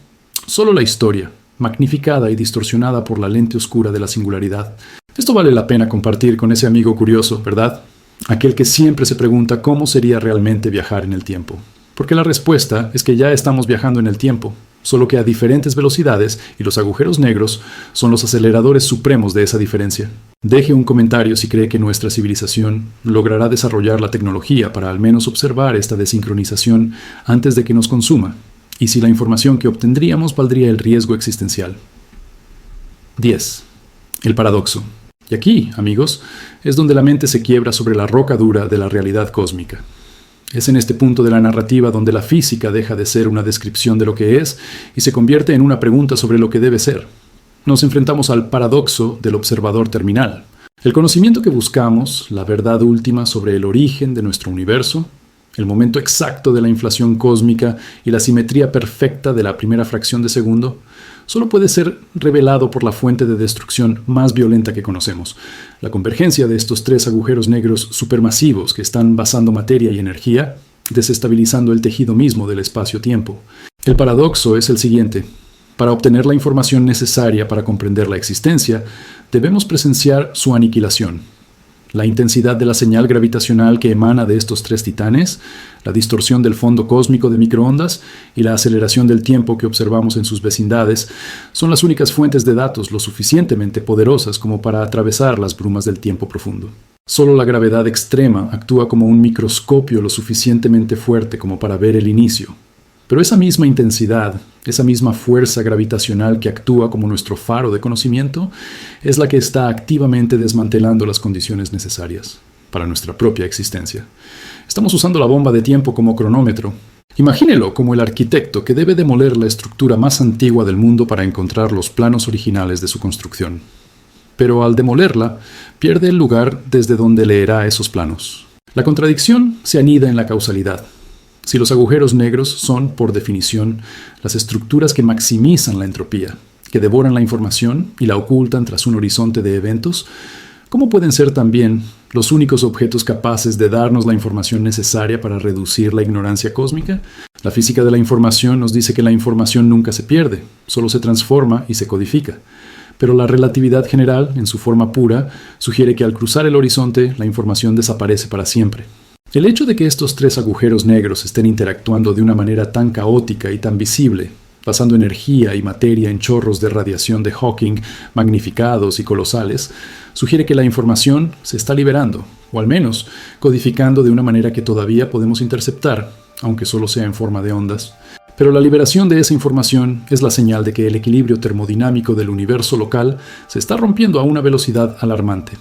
Solo la historia, magnificada y distorsionada por la lente oscura de la singularidad. Esto vale la pena compartir con ese amigo curioso, ¿verdad? Aquel que siempre se pregunta cómo sería realmente viajar en el tiempo. Porque la respuesta es que ya estamos viajando en el tiempo, solo que a diferentes velocidades, y los agujeros negros son los aceleradores supremos de esa diferencia. Deje un comentario si cree que nuestra civilización logrará desarrollar la tecnología para al menos observar esta desincronización antes de que nos consuma, y si la información que obtendríamos valdría el riesgo existencial. 10. El paradoxo. Y aquí, amigos, es donde la mente se quiebra sobre la roca dura de la realidad cósmica. Es en este punto de la narrativa donde la física deja de ser una descripción de lo que es y se convierte en una pregunta sobre lo que debe ser. Nos enfrentamos al paradoxo del observador terminal. El conocimiento que buscamos, la verdad última sobre el origen de nuestro universo, el momento exacto de la inflación cósmica y la simetría perfecta de la primera fracción de segundo, solo puede ser revelado por la fuente de destrucción más violenta que conocemos, la convergencia de estos 3 agujeros negros supermasivos que están basando materia y energía, desestabilizando el tejido mismo del espacio-tiempo. El paradoxo es el siguiente. Para obtener la información necesaria para comprender la existencia, debemos presenciar su aniquilación. La intensidad de la señal gravitacional que emana de estos 3 titanes, la distorsión del fondo cósmico de microondas y la aceleración del tiempo que observamos en sus vecindades son las únicas fuentes de datos lo suficientemente poderosas como para atravesar las brumas del tiempo profundo. Solo la gravedad extrema actúa como un microscopio lo suficientemente fuerte como para ver el inicio. Pero esa misma intensidad, esa misma fuerza gravitacional que actúa como nuestro faro de conocimiento, es la que está activamente desmantelando las condiciones necesarias para nuestra propia existencia. Estamos usando la bomba de tiempo como cronómetro. Imagínelo como el arquitecto que debe demoler la estructura más antigua del mundo para encontrar los planos originales de su construcción. Pero al demolerla, pierde el lugar desde donde leerá esos planos. La contradicción se anida en la causalidad. Si los agujeros negros son, por definición, las estructuras que maximizan la entropía, que devoran la información y la ocultan tras un horizonte de eventos, ¿Cómo pueden ser también los únicos objetos capaces de darnos la información necesaria para reducir la ignorancia cósmica? La física de la información nos dice que la información nunca se pierde, solo se transforma y se codifica. Pero la relatividad general, en su forma pura, sugiere que al cruzar el horizonte, la información desaparece para siempre. El hecho de que estos tres agujeros negros estén interactuando de una manera tan caótica y tan visible, pasando energía y materia en chorros de radiación de Hawking magnificados y colosales, sugiere que la información se está liberando, o al menos codificando de una manera que todavía podemos interceptar, aunque solo sea en forma de ondas. Pero la liberación de esa información es la señal de que el equilibrio termodinámico del universo local se está rompiendo a una velocidad alarmante.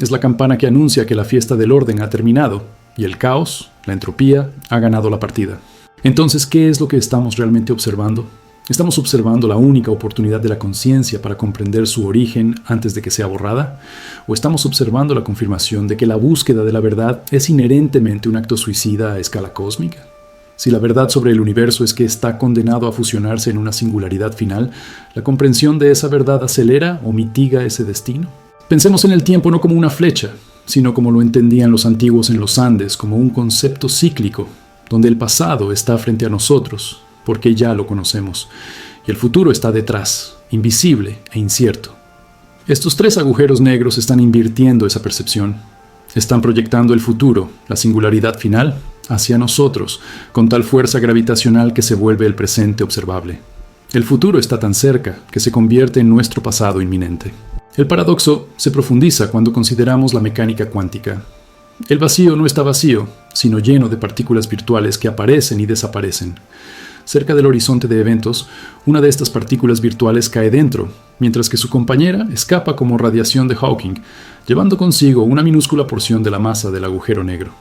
Es la campana que anuncia que la fiesta del orden ha terminado, y el caos, la entropía, ha ganado la partida. Entonces, ¿qué es lo que estamos realmente observando? ¿Estamos observando la única oportunidad de la conciencia para comprender su origen antes de que sea borrada? ¿O estamos observando la confirmación de que la búsqueda de la verdad es inherentemente un acto suicida a escala cósmica? Si la verdad sobre el universo es que está condenado a fusionarse en una singularidad final, ¿la comprensión de esa verdad acelera o mitiga ese destino? Pensemos en el tiempo no como una flecha, sino como lo entendían los antiguos en los Andes, como un concepto cíclico, donde el pasado está frente a nosotros, porque ya lo conocemos, y el futuro está detrás, invisible e incierto. Estos tres agujeros negros están invirtiendo esa percepción. Están proyectando el futuro, la singularidad final, hacia nosotros, con tal fuerza gravitacional que se vuelve el presente observable. El futuro está tan cerca que se convierte en nuestro pasado inminente. El paradoxo se profundiza cuando consideramos la mecánica cuántica. El vacío no está vacío, sino lleno de partículas virtuales que aparecen y desaparecen. Cerca del horizonte de eventos, una de estas partículas virtuales cae dentro, mientras que su compañera escapa como radiación de Hawking, llevando consigo una minúscula porción de la masa del agujero negro.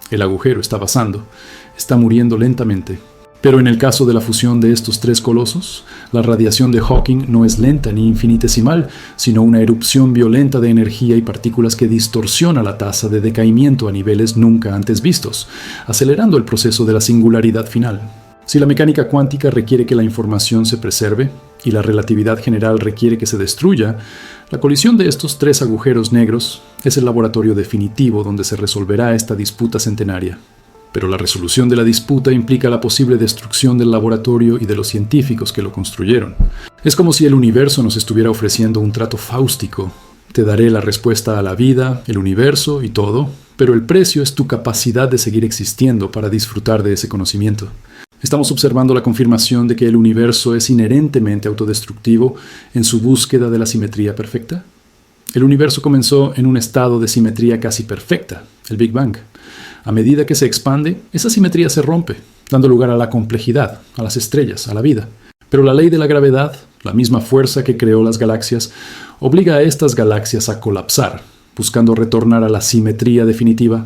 El agujero está pasando, está muriendo lentamente. Pero en el caso de la fusión de estos tres colosos, la radiación de Hawking no es lenta ni infinitesimal, sino una erupción violenta de energía y partículas que distorsiona la tasa de decaimiento a niveles nunca antes vistos, acelerando el proceso de la singularidad final. Si la mecánica cuántica requiere que la información se preserve y la relatividad general requiere que se destruya, la colisión de estos tres agujeros negros es el laboratorio definitivo donde se resolverá esta disputa centenaria. Pero la resolución de la disputa implica la posible destrucción del laboratorio y de los científicos que lo construyeron. Es como si el universo nos estuviera ofreciendo un trato fáustico. Te daré la respuesta a la vida, el universo y todo, pero el precio es tu capacidad de seguir existiendo para disfrutar de ese conocimiento. Estamos observando la confirmación de que el universo es inherentemente autodestructivo en su búsqueda de la simetría perfecta. El universo comenzó en un estado de simetría casi perfecta, el Big Bang. A medida que se expande, esa simetría se rompe, dando lugar a la complejidad, a las estrellas, a la vida. Pero la ley de la gravedad, la misma fuerza que creó las galaxias, obliga a estas galaxias a colapsar, buscando retornar a la simetría definitiva,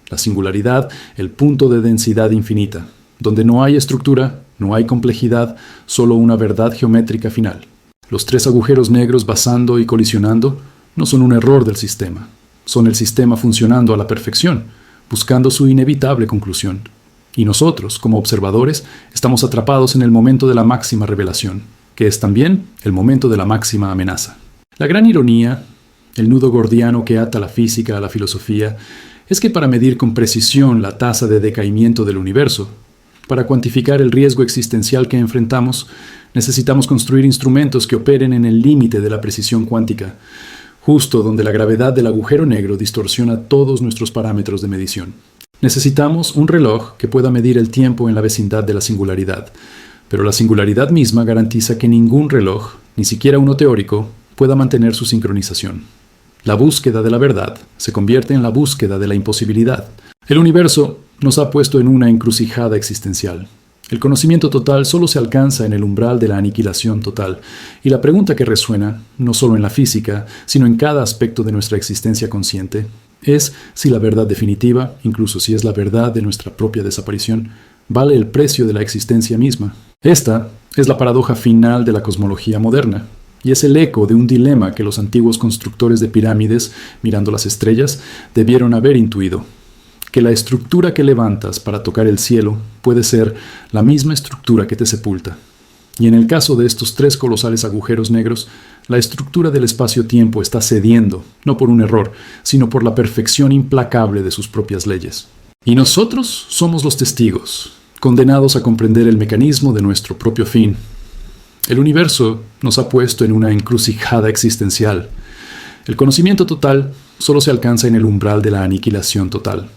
la singularidad, el punto de densidad infinita, donde no hay estructura, no hay complejidad, solo una verdad geométrica final. Los tres agujeros negros basando y colisionando no son un error del sistema, son el sistema funcionando a la perfección, buscando su inevitable conclusión. Y nosotros, como observadores, estamos atrapados en el momento de la máxima revelación, que es también el momento de la máxima amenaza. La gran ironía, el nudo gordiano que ata la física a la filosofía, es que para medir con precisión la tasa de decaimiento del universo, para cuantificar el riesgo existencial que enfrentamos, necesitamos construir instrumentos que operen en el límite de la precisión cuántica, justo donde la gravedad del agujero negro distorsiona todos nuestros parámetros de medición. Necesitamos un reloj que pueda medir el tiempo en la vecindad de la singularidad, pero la singularidad misma garantiza que ningún reloj, ni siquiera uno teórico, pueda mantener su sincronización. La búsqueda de la verdad se convierte en la búsqueda de la imposibilidad. El universo nos ha puesto en una encrucijada existencial. El conocimiento total solo se alcanza en el umbral de la aniquilación total, y la pregunta que resuena, no solo en la física, sino en cada aspecto de nuestra existencia consciente, es si la verdad definitiva, incluso si es la verdad de nuestra propia desaparición, vale el precio de la existencia misma. Esta es la paradoja final de la cosmología moderna, y es el eco de un dilema que los antiguos constructores de pirámides, mirando las estrellas, debieron haber intuido. Que la estructura que levantas para tocar el cielo puede ser la misma estructura que te sepulta. Y en el caso de estos tres colosales agujeros negros, La estructura del espacio-tiempo está cediendo, no por un error, sino por la perfección implacable de sus propias leyes. Y nosotros somos los testigos, condenados a comprender el mecanismo de nuestro propio fin. El universo nos ha puesto en una encrucijada existencial. El conocimiento total solo se alcanza en el umbral de la aniquilación total.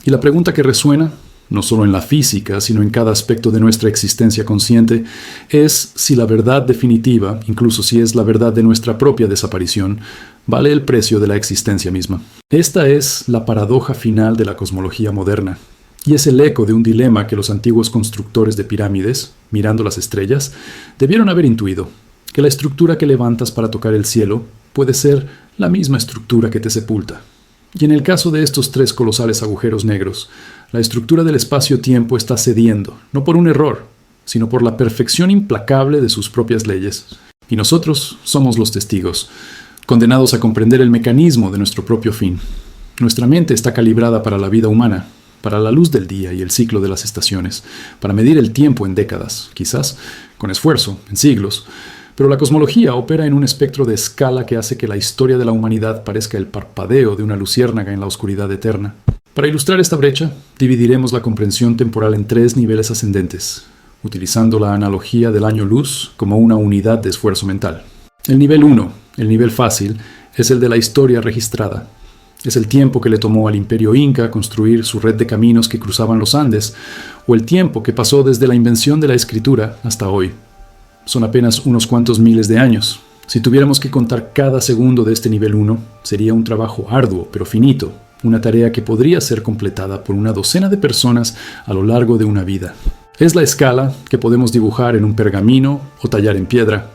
Y la pregunta que resuena, no solo en la física, sino en cada aspecto de nuestra existencia consciente, es si la verdad definitiva, incluso si es la verdad de nuestra propia desaparición, vale el precio de la existencia misma. Esta es la paradoja final de la cosmología moderna, y es el eco de un dilema que los antiguos constructores de pirámides, mirando las estrellas, debieron haber intuido, que la estructura que levantas para tocar el cielo puede ser la misma estructura que te sepulta. Y en el caso de estos tres colosales agujeros negros, la estructura del espacio-tiempo está cediendo, no por un error, sino por la perfección implacable de sus propias leyes. Y nosotros somos los testigos, condenados a comprender el mecanismo de nuestro propio fin. Nuestra mente está calibrada para la vida humana, para la luz del día y el ciclo de las estaciones, para medir el tiempo en décadas, quizás, con esfuerzo, en siglos. Pero la cosmología opera en un espectro de escala que hace que la historia de la humanidad parezca el parpadeo de una luciérnaga en la oscuridad eterna. Para ilustrar esta brecha, dividiremos la comprensión temporal en tres niveles ascendentes, utilizando la analogía del año luz como una unidad de esfuerzo mental. El nivel 1, el nivel fácil, es el de la historia registrada. Es el tiempo que le tomó al imperio inca construir su red de caminos que cruzaban los Andes, o el tiempo que pasó desde la invención de la escritura hasta hoy. Son apenas unos cuantos miles de años. Si tuviéramos que contar cada segundo de este nivel 1, sería un trabajo arduo, pero finito, una tarea que podría ser completada por una docena de personas a lo largo de una vida. Es la escala que podemos dibujar en un pergamino o tallar en piedra.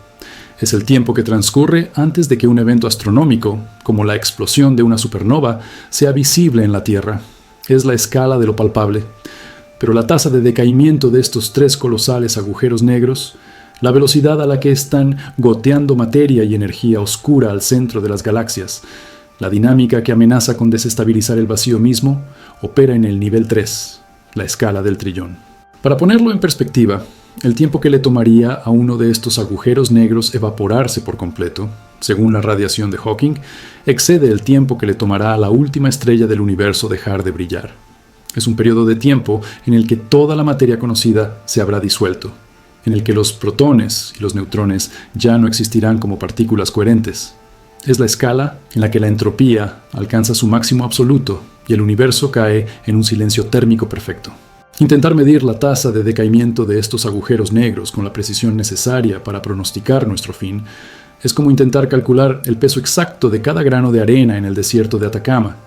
Es el tiempo que transcurre antes de que un evento astronómico, como la explosión de una supernova, sea visible en la Tierra. Es la escala de lo palpable. Pero la tasa de decaimiento de estos tres colosales agujeros negros, la velocidad a la que están goteando materia y energía oscura al centro de las galaxias, la dinámica que amenaza con desestabilizar el vacío mismo, opera en el nivel 3, la escala del trillón. Para ponerlo en perspectiva, el tiempo que le tomaría a uno de estos agujeros negros evaporarse por completo, según la radiación de Hawking, excede el tiempo que le tomará a la última estrella del universo dejar de brillar. Es un periodo de tiempo en el que toda la materia conocida se habrá disuelto, en el que los protones y los neutrones ya no existirán como partículas coherentes. Es la escala en la que la entropía alcanza su máximo absoluto y el universo cae en un silencio térmico perfecto. Intentar medir la tasa de decaimiento de estos agujeros negros con la precisión necesaria para pronosticar nuestro fin es como intentar calcular el peso exacto de cada grano de arena en el desierto de Atacama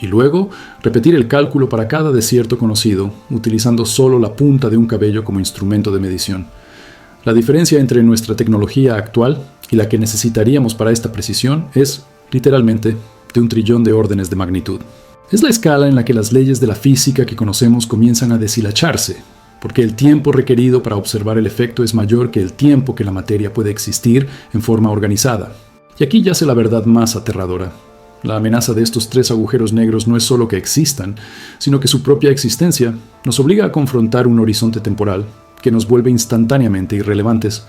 y luego repetir el cálculo para cada desierto conocido utilizando solo la punta de un cabello como instrumento de medición. La diferencia entre nuestra tecnología actual y la que necesitaríamos para esta precisión es, literalmente, de 1 trillón de órdenes de magnitud. Es la escala en la que las leyes de la física que conocemos comienzan a deshilacharse, porque el tiempo requerido para observar el efecto es mayor que el tiempo que la materia puede existir en forma organizada. Y aquí yace la verdad más aterradora. La amenaza de estos tres agujeros negros no es solo que existan, sino que su propia existencia nos obliga a confrontar un horizonte temporal que nos vuelve instantáneamente irrelevantes.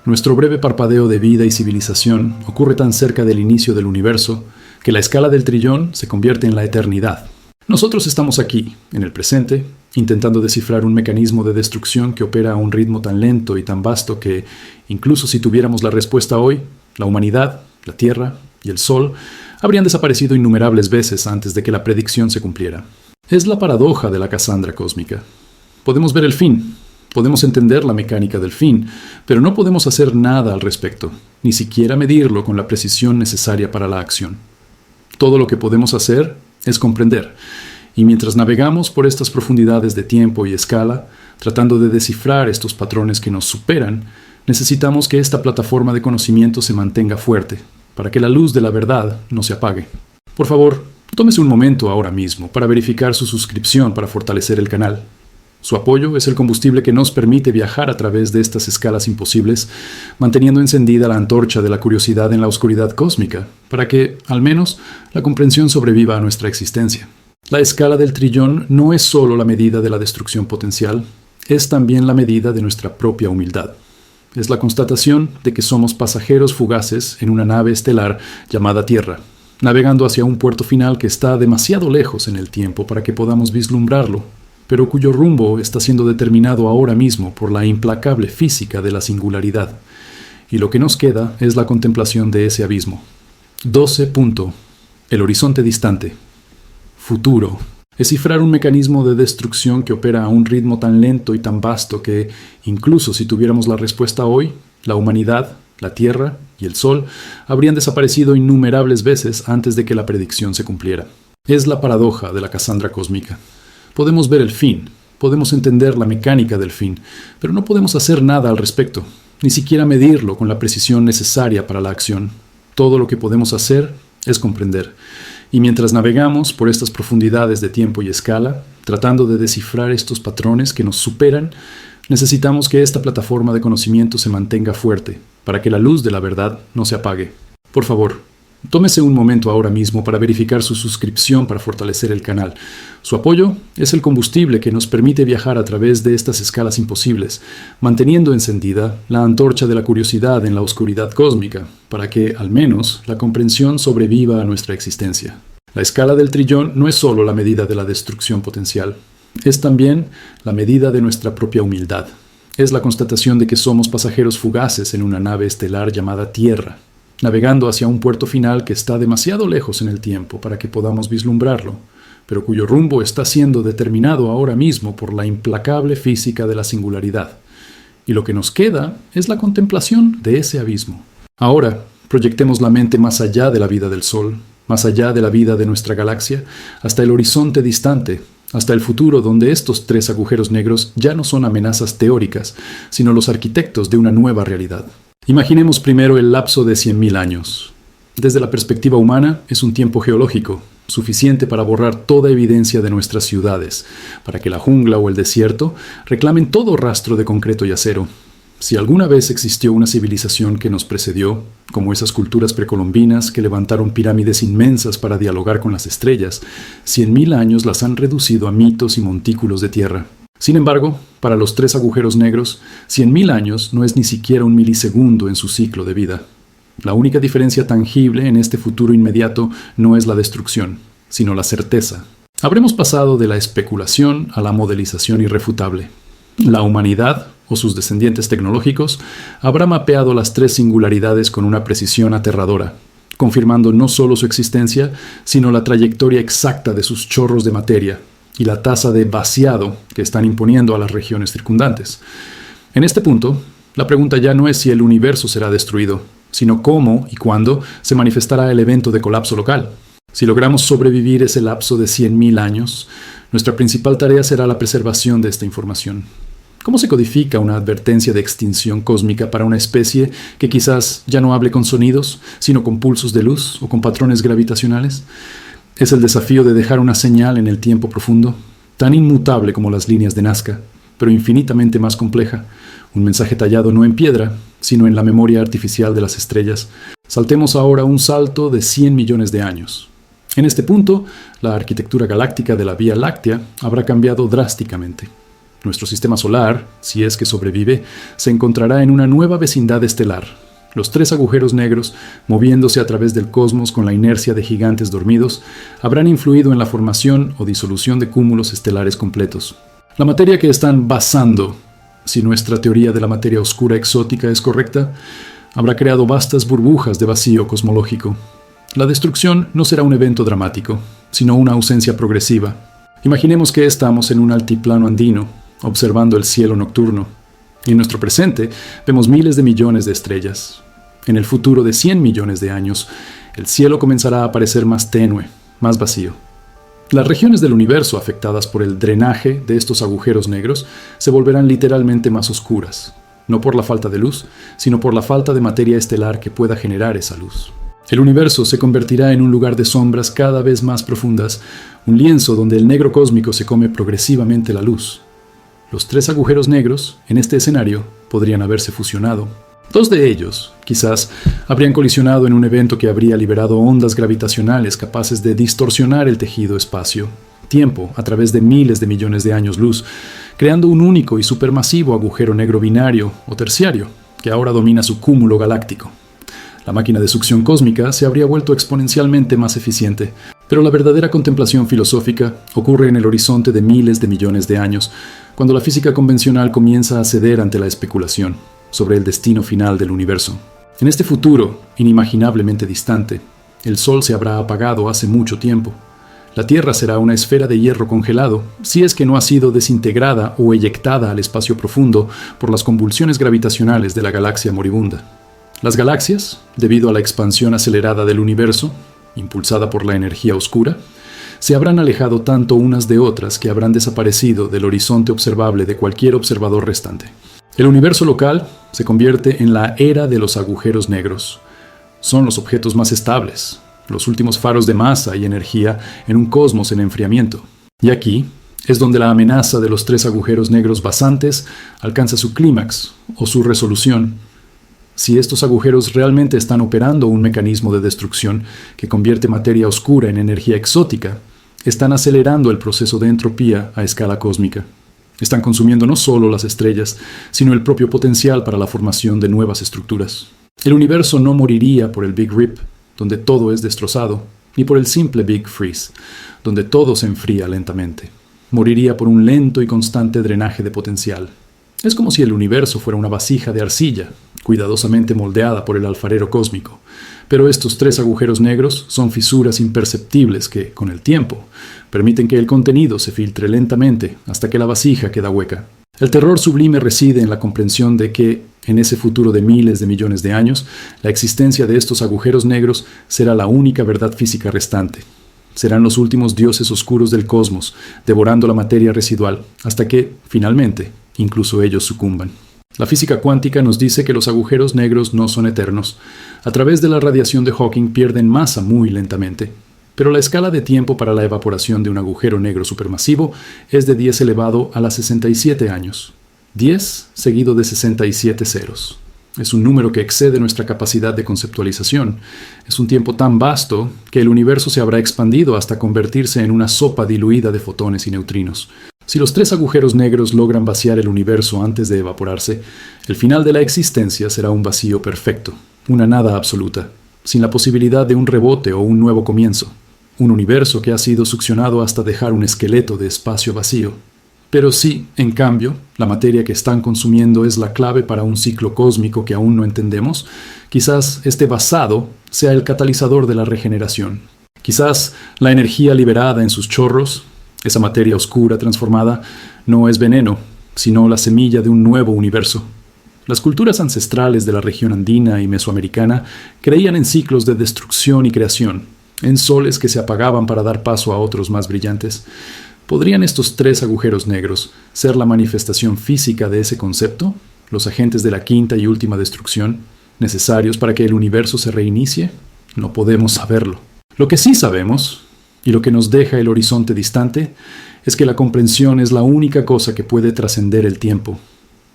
Nuestro breve parpadeo de vida y civilización ocurre tan cerca del inicio del universo que la escala del trillón se convierte en la eternidad. Nosotros estamos aquí, en el presente, intentando descifrar un mecanismo de destrucción que opera a un ritmo tan lento y tan vasto que, incluso si tuviéramos la respuesta hoy, la humanidad, la Tierra y el Sol habrían desaparecido innumerables veces antes de que la predicción se cumpliera. Es la paradoja de la Casandra cósmica. Podemos ver el fin, podemos entender la mecánica del fin, pero no podemos hacer nada al respecto, ni siquiera medirlo con la precisión necesaria para la acción. Todo lo que podemos hacer es comprender, y mientras navegamos por estas profundidades de tiempo y escala, tratando de descifrar estos patrones que nos superan, necesitamos que esta plataforma de conocimiento se mantenga fuerte, para que la luz de la verdad no se apague. Por favor, tómese un momento ahora mismo para verificar su suscripción para fortalecer el canal. Su apoyo es el combustible que nos permite viajar a través de estas escalas imposibles, manteniendo encendida la antorcha de la curiosidad en la oscuridad cósmica, para que, al menos, la comprensión sobreviva a nuestra existencia. La escala del trillón no es solo la medida de la destrucción potencial, es también la medida de nuestra propia humildad. Es la constatación de que somos pasajeros fugaces en una nave estelar llamada Tierra, navegando hacia un puerto final que está demasiado lejos en el tiempo para que podamos vislumbrarlo, pero cuyo rumbo está siendo determinado ahora mismo por la implacable física de la singularidad. Y lo que nos queda es la contemplación de ese abismo. 12. El horizonte distante. Futuro. Descifrar un mecanismo de destrucción que opera a un ritmo tan lento y tan vasto que, incluso si tuviéramos la respuesta hoy, la humanidad, la Tierra y el Sol habrían desaparecido innumerables veces antes de que la predicción se cumpliera. Es la paradoja de la Casandra cósmica. Podemos ver el fin, podemos entender la mecánica del fin, pero no podemos hacer nada al respecto, ni siquiera medirlo con la precisión necesaria para la acción. Todo lo que podemos hacer es comprender. Y mientras navegamos por estas profundidades de tiempo y escala, tratando de descifrar estos patrones que nos superan, necesitamos que esta plataforma de conocimiento se mantenga fuerte, para que la luz de la verdad no se apague. Por favor, tómese un momento ahora mismo para verificar su suscripción para fortalecer el canal. Su apoyo es el combustible que nos permite viajar a través de estas escalas imposibles, manteniendo encendida la antorcha de la curiosidad en la oscuridad cósmica, para que, al menos, la comprensión sobreviva a nuestra existencia. La escala del trillón no es solo la medida de la destrucción potencial, es también la medida de nuestra propia humildad. Es la constatación de que somos pasajeros fugaces en una nave estelar llamada Tierra, navegando hacia un puerto final que está demasiado lejos en el tiempo para que podamos vislumbrarlo, pero cuyo rumbo está siendo determinado ahora mismo por la implacable física de la singularidad. Y lo que nos queda es la contemplación de ese abismo. Ahora, proyectemos la mente más allá de la vida del Sol, más allá de la vida de nuestra galaxia, hasta el horizonte distante, hasta el futuro donde estos 3 agujeros negros ya no son amenazas teóricas, sino los arquitectos de una nueva realidad. Imaginemos primero el lapso de 100.000 años. Desde la perspectiva humana, es un tiempo geológico, suficiente para borrar toda evidencia de nuestras ciudades, para que la jungla o el desierto reclamen todo rastro de concreto y acero. Si alguna vez existió una civilización que nos precedió, como esas culturas precolombinas que levantaron pirámides inmensas para dialogar con las estrellas, 100.000 años las han reducido a mitos y montículos de tierra. Sin embargo, para los 3 agujeros negros, 100.000 años no es ni siquiera un milisegundo en su ciclo de vida. La única diferencia tangible en este futuro inmediato no es la destrucción, sino la certeza. Habremos pasado de la especulación a la modelización irrefutable. La humanidad, o sus descendientes tecnológicos, habrá mapeado las 3 singularidades con una precisión aterradora, confirmando no solo su existencia, sino la trayectoria exacta de sus chorros de materia y la tasa de vaciado que están imponiendo a las regiones circundantes. En este punto, la pregunta ya no es si el universo será destruido, sino cómo y cuándo se manifestará el evento de colapso local. Si logramos sobrevivir ese lapso de 100.000 años, nuestra principal tarea será la preservación de esta información. ¿Cómo se codifica una advertencia de extinción cósmica para una especie que quizás ya no hable con sonidos, sino con pulsos de luz o con patrones gravitacionales? Es el desafío de dejar una señal en el tiempo profundo, tan inmutable como las líneas de Nazca, pero infinitamente más compleja. Un mensaje tallado no en piedra, sino en la memoria artificial de las estrellas. Saltemos ahora un salto de 100 millones de años. En este punto, la arquitectura galáctica de la Vía Láctea habrá cambiado drásticamente. Nuestro sistema solar, si es que sobrevive, se encontrará en una nueva vecindad estelar. Los 3 agujeros negros, moviéndose a través del cosmos con la inercia de gigantes dormidos, habrán influido en la formación o disolución de cúmulos estelares completos. La materia que están basando, si nuestra teoría de la materia oscura exótica es correcta, habrá creado vastas burbujas de vacío cosmológico. La destrucción no será un evento dramático, sino una ausencia progresiva. Imaginemos que estamos en un altiplano andino, observando el cielo nocturno, y en nuestro presente vemos miles de millones de estrellas. En el futuro de 100 millones de años, el cielo comenzará a parecer más tenue, más vacío. Las regiones del universo afectadas por el drenaje de estos agujeros negros se volverán literalmente más oscuras, no por la falta de luz, sino por la falta de materia estelar que pueda generar esa luz. El universo se convertirá en un lugar de sombras cada vez más profundas, un lienzo donde el negro cósmico se come progresivamente la luz. Los 3 agujeros negros, en este escenario, podrían haberse fusionado. 2 de ellos, quizás, habrían colisionado en un evento que habría liberado ondas gravitacionales capaces de distorsionar el tejido espacio-tiempo a través de miles de millones de años luz, creando un único y supermasivo agujero negro binario o terciario, que ahora domina su cúmulo galáctico. La máquina de succión cósmica se habría vuelto exponencialmente más eficiente, pero la verdadera contemplación filosófica ocurre en el horizonte de miles de millones de años, cuando la física convencional comienza a ceder ante la especulación sobre el destino final del universo. En este futuro, inimaginablemente distante, el Sol se habrá apagado hace mucho tiempo. La Tierra será una esfera de hierro congelado, si es que no ha sido desintegrada o eyectada al espacio profundo por las convulsiones gravitacionales de la galaxia moribunda. Las galaxias, debido a la expansión acelerada del universo, impulsada por la energía oscura, se habrán alejado tanto unas de otras que habrán desaparecido del horizonte observable de cualquier observador restante. El universo local se convierte en la era de los agujeros negros. Son los objetos más estables, los últimos faros de masa y energía en un cosmos en enfriamiento. Y aquí es donde la amenaza de los 3 agujeros negros basantes alcanza su clímax o su resolución. Si estos agujeros realmente están operando un mecanismo de destrucción que convierte materia oscura en energía exótica, están acelerando el proceso de entropía a escala cósmica. Están consumiendo no solo las estrellas, sino el propio potencial para la formación de nuevas estructuras. El universo no moriría por el Big Rip, donde todo es destrozado, ni por el simple Big Freeze, donde todo se enfría lentamente. Moriría por un lento y constante drenaje de potencial. Es como si el universo fuera una vasija de arcilla, cuidadosamente moldeada por el alfarero cósmico. Pero estos 3 agujeros negros son fisuras imperceptibles que, con el tiempo, permiten que el contenido se filtre lentamente hasta que la vasija queda hueca. El terror sublime reside en la comprensión de que, en ese futuro de miles de millones de años, la existencia de estos agujeros negros será la única verdad física restante. Serán los últimos dioses oscuros del cosmos, devorando la materia residual, hasta que, finalmente, incluso ellos sucumban. La física cuántica nos dice que los agujeros negros no son eternos. A través de la radiación de Hawking pierden masa muy lentamente. Pero la escala de tiempo para la evaporación de un agujero negro supermasivo es de 10 elevado a la 67 años. 10 seguido de 67 ceros. Es un número que excede nuestra capacidad de conceptualización. Es un tiempo tan vasto que el universo se habrá expandido hasta convertirse en una sopa diluida de fotones y neutrinos. Si los 3 agujeros negros logran vaciar el universo antes de evaporarse, el final de la existencia será un vacío perfecto, una nada absoluta, sin la posibilidad de un rebote o un nuevo comienzo. Un universo que ha sido succionado hasta dejar un esqueleto de espacio vacío. Pero si, en cambio, la materia que están consumiendo es la clave para un ciclo cósmico que aún no entendemos, quizás este basado sea el catalizador de la regeneración. Quizás la energía liberada en sus chorros, esa materia oscura transformada, no es veneno, sino la semilla de un nuevo universo. Las culturas ancestrales de la región andina y mesoamericana creían en ciclos de destrucción y creación, en soles que se apagaban para dar paso a otros más brillantes. ¿Podrían estos 3 agujeros negros ser la manifestación física de ese concepto? ¿Los agentes de la quinta y última destrucción, necesarios para que el universo se reinicie? No podemos saberlo. Lo que sí sabemos, y lo que nos deja el horizonte distante, es que la comprensión es la única cosa que puede trascender el tiempo.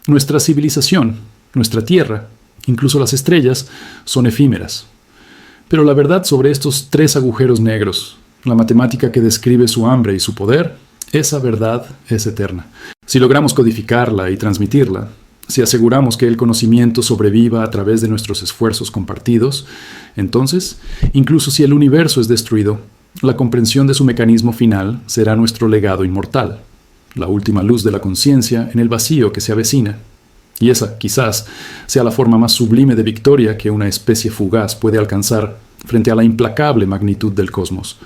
Nuestra civilización, nuestra Tierra, incluso las estrellas, son efímeras. Pero la verdad sobre estos 3 agujeros negros, la matemática que describe su hambre y su poder, esa verdad es eterna. Si logramos codificarla y transmitirla, si aseguramos que el conocimiento sobreviva a través de nuestros esfuerzos compartidos, entonces, incluso si el universo es destruido, la comprensión de su mecanismo final será nuestro legado inmortal, la última luz de la conciencia en el vacío que se avecina. Y esa, quizás, sea la forma más sublime de victoria que una especie fugaz puede alcanzar frente a la implacable magnitud del cosmos,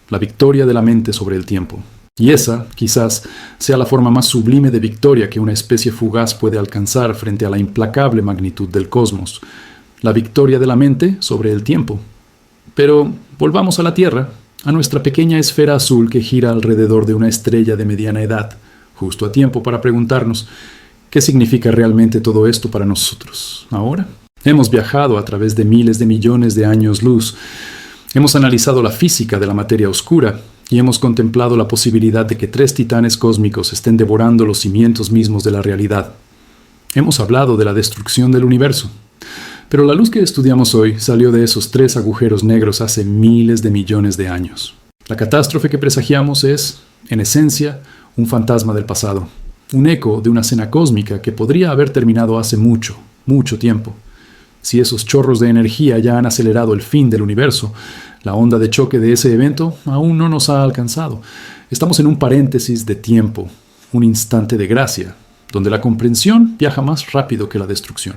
la victoria de la mente sobre el tiempo. Y esa, quizás, sea la forma más sublime de victoria que una especie fugaz puede alcanzar frente a la implacable magnitud del cosmos, la victoria de la mente sobre el tiempo. Pero volvamos a la Tierra, a nuestra pequeña esfera azul que gira alrededor de una estrella de mediana edad, justo a tiempo para preguntarnos, ¿qué significa realmente todo esto para nosotros ahora? Hemos viajado a través de miles de millones de años luz, hemos analizado la física de la materia oscura y hemos contemplado la posibilidad de que 3 titanes cósmicos estén devorando los cimientos mismos de la realidad. Hemos hablado de la destrucción del universo. Pero la luz que estudiamos hoy salió de esos 3 agujeros negros hace miles de millones de años. La catástrofe que presagiamos es, en esencia, un fantasma del pasado, un eco de una escena cósmica que podría haber terminado hace mucho, mucho tiempo. Si esos chorros de energía ya han acelerado el fin del universo, la onda de choque de ese evento aún no nos ha alcanzado. Estamos en un paréntesis de tiempo, un instante de gracia, donde la comprensión viaja más rápido que la destrucción.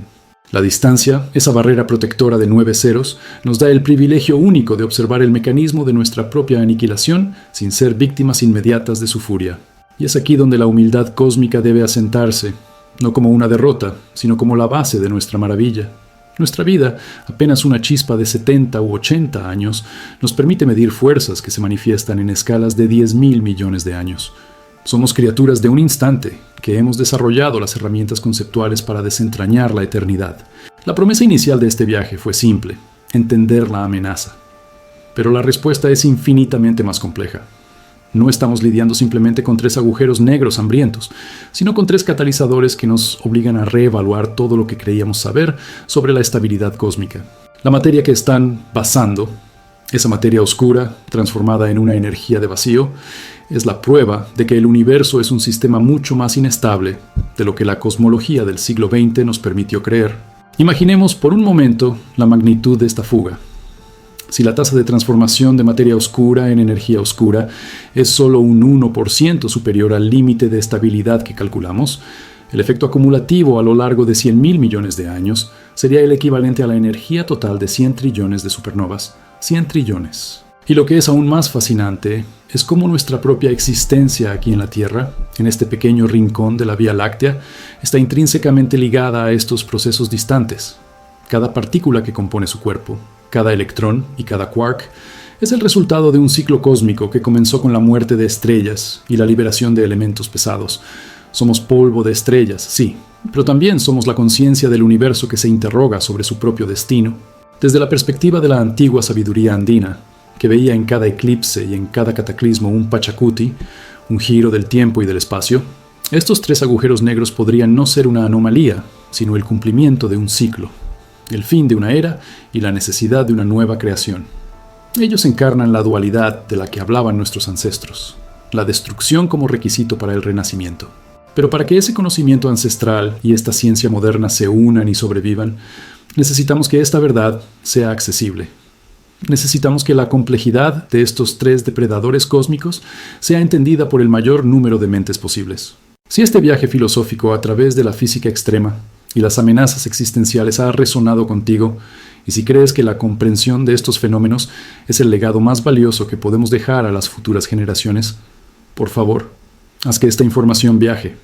La distancia, esa barrera protectora de 9 ceros, nos da el privilegio único de observar el mecanismo de nuestra propia aniquilación sin ser víctimas inmediatas de su furia. Y es aquí donde la humildad cósmica debe asentarse, no como una derrota, sino como la base de nuestra maravilla. Nuestra vida, apenas una chispa de 70 u 80 años, nos permite medir fuerzas que se manifiestan en escalas de 10.000 millones de años. Somos criaturas de un instante, que hemos desarrollado las herramientas conceptuales para desentrañar la eternidad. La promesa inicial de este viaje fue simple: entender la amenaza. Pero la respuesta es infinitamente más compleja. No estamos lidiando simplemente con 3 agujeros negros hambrientos, sino con 3 catalizadores que nos obligan a reevaluar todo lo que creíamos saber sobre la estabilidad cósmica. La materia que están basando, esa materia oscura, transformada en una energía de vacío, es la prueba de que el universo es un sistema mucho más inestable de lo que la cosmología del siglo XX nos permitió creer. Imaginemos por un momento la magnitud de esta fuga. Si la tasa de transformación de materia oscura en energía oscura es solo un 1% superior al límite de estabilidad que calculamos, el efecto acumulativo a lo largo de 100.000 millones de años sería el equivalente a la energía total de 100 trillones de supernovas. 100 trillones. Y lo que es aún más fascinante es cómo nuestra propia existencia aquí en la Tierra, en este pequeño rincón de la Vía Láctea, está intrínsecamente ligada a estos procesos distantes. Cada partícula que compone su cuerpo, cada electrón y cada quark, es el resultado de un ciclo cósmico que comenzó con la muerte de estrellas y la liberación de elementos pesados. Somos polvo de estrellas, sí, pero también somos la conciencia del universo que se interroga sobre su propio destino. Desde la perspectiva de la antigua sabiduría andina, que veía en cada eclipse y en cada cataclismo un Pachacuti, un giro del tiempo y del espacio, estos 3 agujeros negros podrían no ser una anomalía, sino el cumplimiento de un ciclo, el fin de una era y la necesidad de una nueva creación. Ellos encarnan la dualidad de la que hablaban nuestros ancestros, la destrucción como requisito para el renacimiento. Pero para que ese conocimiento ancestral y esta ciencia moderna se unan y sobrevivan, necesitamos que esta verdad sea accesible. Necesitamos que la complejidad de estos 3 depredadores cósmicos sea entendida por el mayor número de mentes posibles. Si este viaje filosófico a través de la física extrema y las amenazas existenciales ha resonado contigo, y si crees que la comprensión de estos fenómenos es el legado más valioso que podemos dejar a las futuras generaciones, por favor, haz que esta información viaje.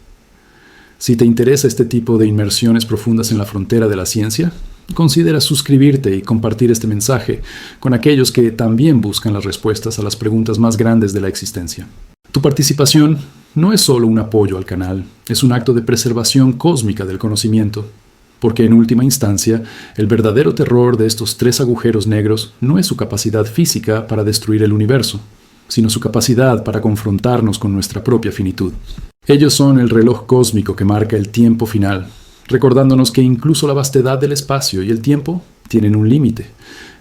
Si te interesa este tipo de inmersiones profundas en la frontera de la ciencia, considera suscribirte y compartir este mensaje con aquellos que también buscan las respuestas a las preguntas más grandes de la existencia. Tu participación no es solo un apoyo al canal, es un acto de preservación cósmica del conocimiento, porque en última instancia, el verdadero terror de estos 3 agujeros negros no es su capacidad física para destruir el universo, sino su capacidad para confrontarnos con nuestra propia finitud. Ellos son el reloj cósmico que marca el tiempo final, recordándonos que incluso la vastedad del espacio y el tiempo tienen un límite.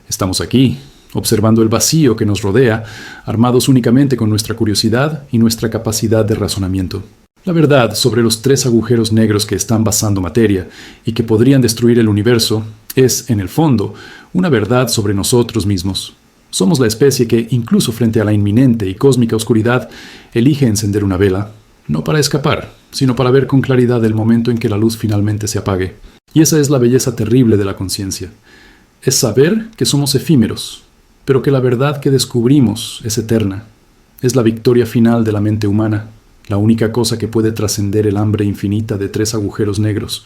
Estamos aquí, observando el vacío que nos rodea, armados únicamente con nuestra curiosidad y nuestra capacidad de razonamiento. La verdad sobre los 3 agujeros negros que están basando materia y que podrían destruir el universo es, en el fondo, una verdad sobre nosotros mismos. Somos la especie que, incluso frente a la inminente y cósmica oscuridad, elige encender una vela, no para escapar, sino para ver con claridad el momento en que la luz finalmente se apague. Y esa es la belleza terrible de la conciencia. Es saber que somos efímeros, pero que la verdad que descubrimos es eterna. Es la victoria final de la mente humana, la única cosa que puede trascender el hambre infinita de 3 agujeros negros.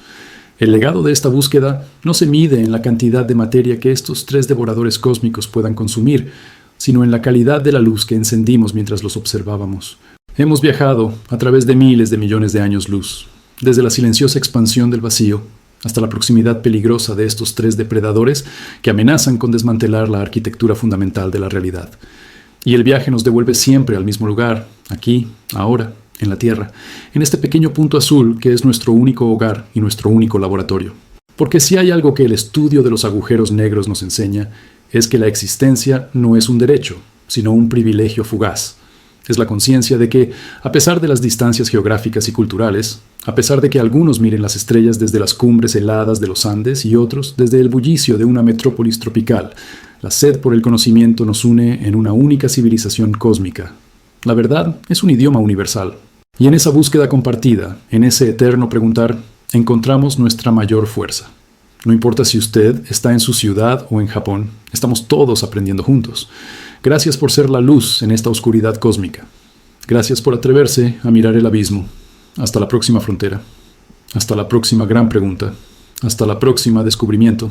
El legado de esta búsqueda no se mide en la cantidad de materia que estos 3 devoradores cósmicos puedan consumir, sino en la calidad de la luz que encendimos mientras los observábamos. Hemos viajado a través de miles de millones de años luz, desde la silenciosa expansión del vacío hasta la proximidad peligrosa de estos 3 depredadores que amenazan con desmantelar la arquitectura fundamental de la realidad. Y el viaje nos devuelve siempre al mismo lugar, aquí, ahora, en la Tierra, en este pequeño punto azul que es nuestro único hogar y nuestro único laboratorio. Porque si hay algo que el estudio de los agujeros negros nos enseña, es que la existencia no es un derecho, sino un privilegio fugaz. Es la conciencia de que, a pesar de las distancias geográficas y culturales, a pesar de que algunos miren las estrellas desde las cumbres heladas de los Andes y otros desde el bullicio de una metrópolis tropical, la sed por el conocimiento nos une en una única civilización cósmica. La verdad es un idioma universal. Y en esa búsqueda compartida, en ese eterno preguntar, encontramos nuestra mayor fuerza. No importa si usted está en su ciudad o en Japón, estamos todos aprendiendo juntos. Gracias por ser la luz en esta oscuridad cósmica. Gracias por atreverse a mirar el abismo. Hasta la próxima frontera. Hasta la próxima gran pregunta. Hasta la próxima descubrimiento.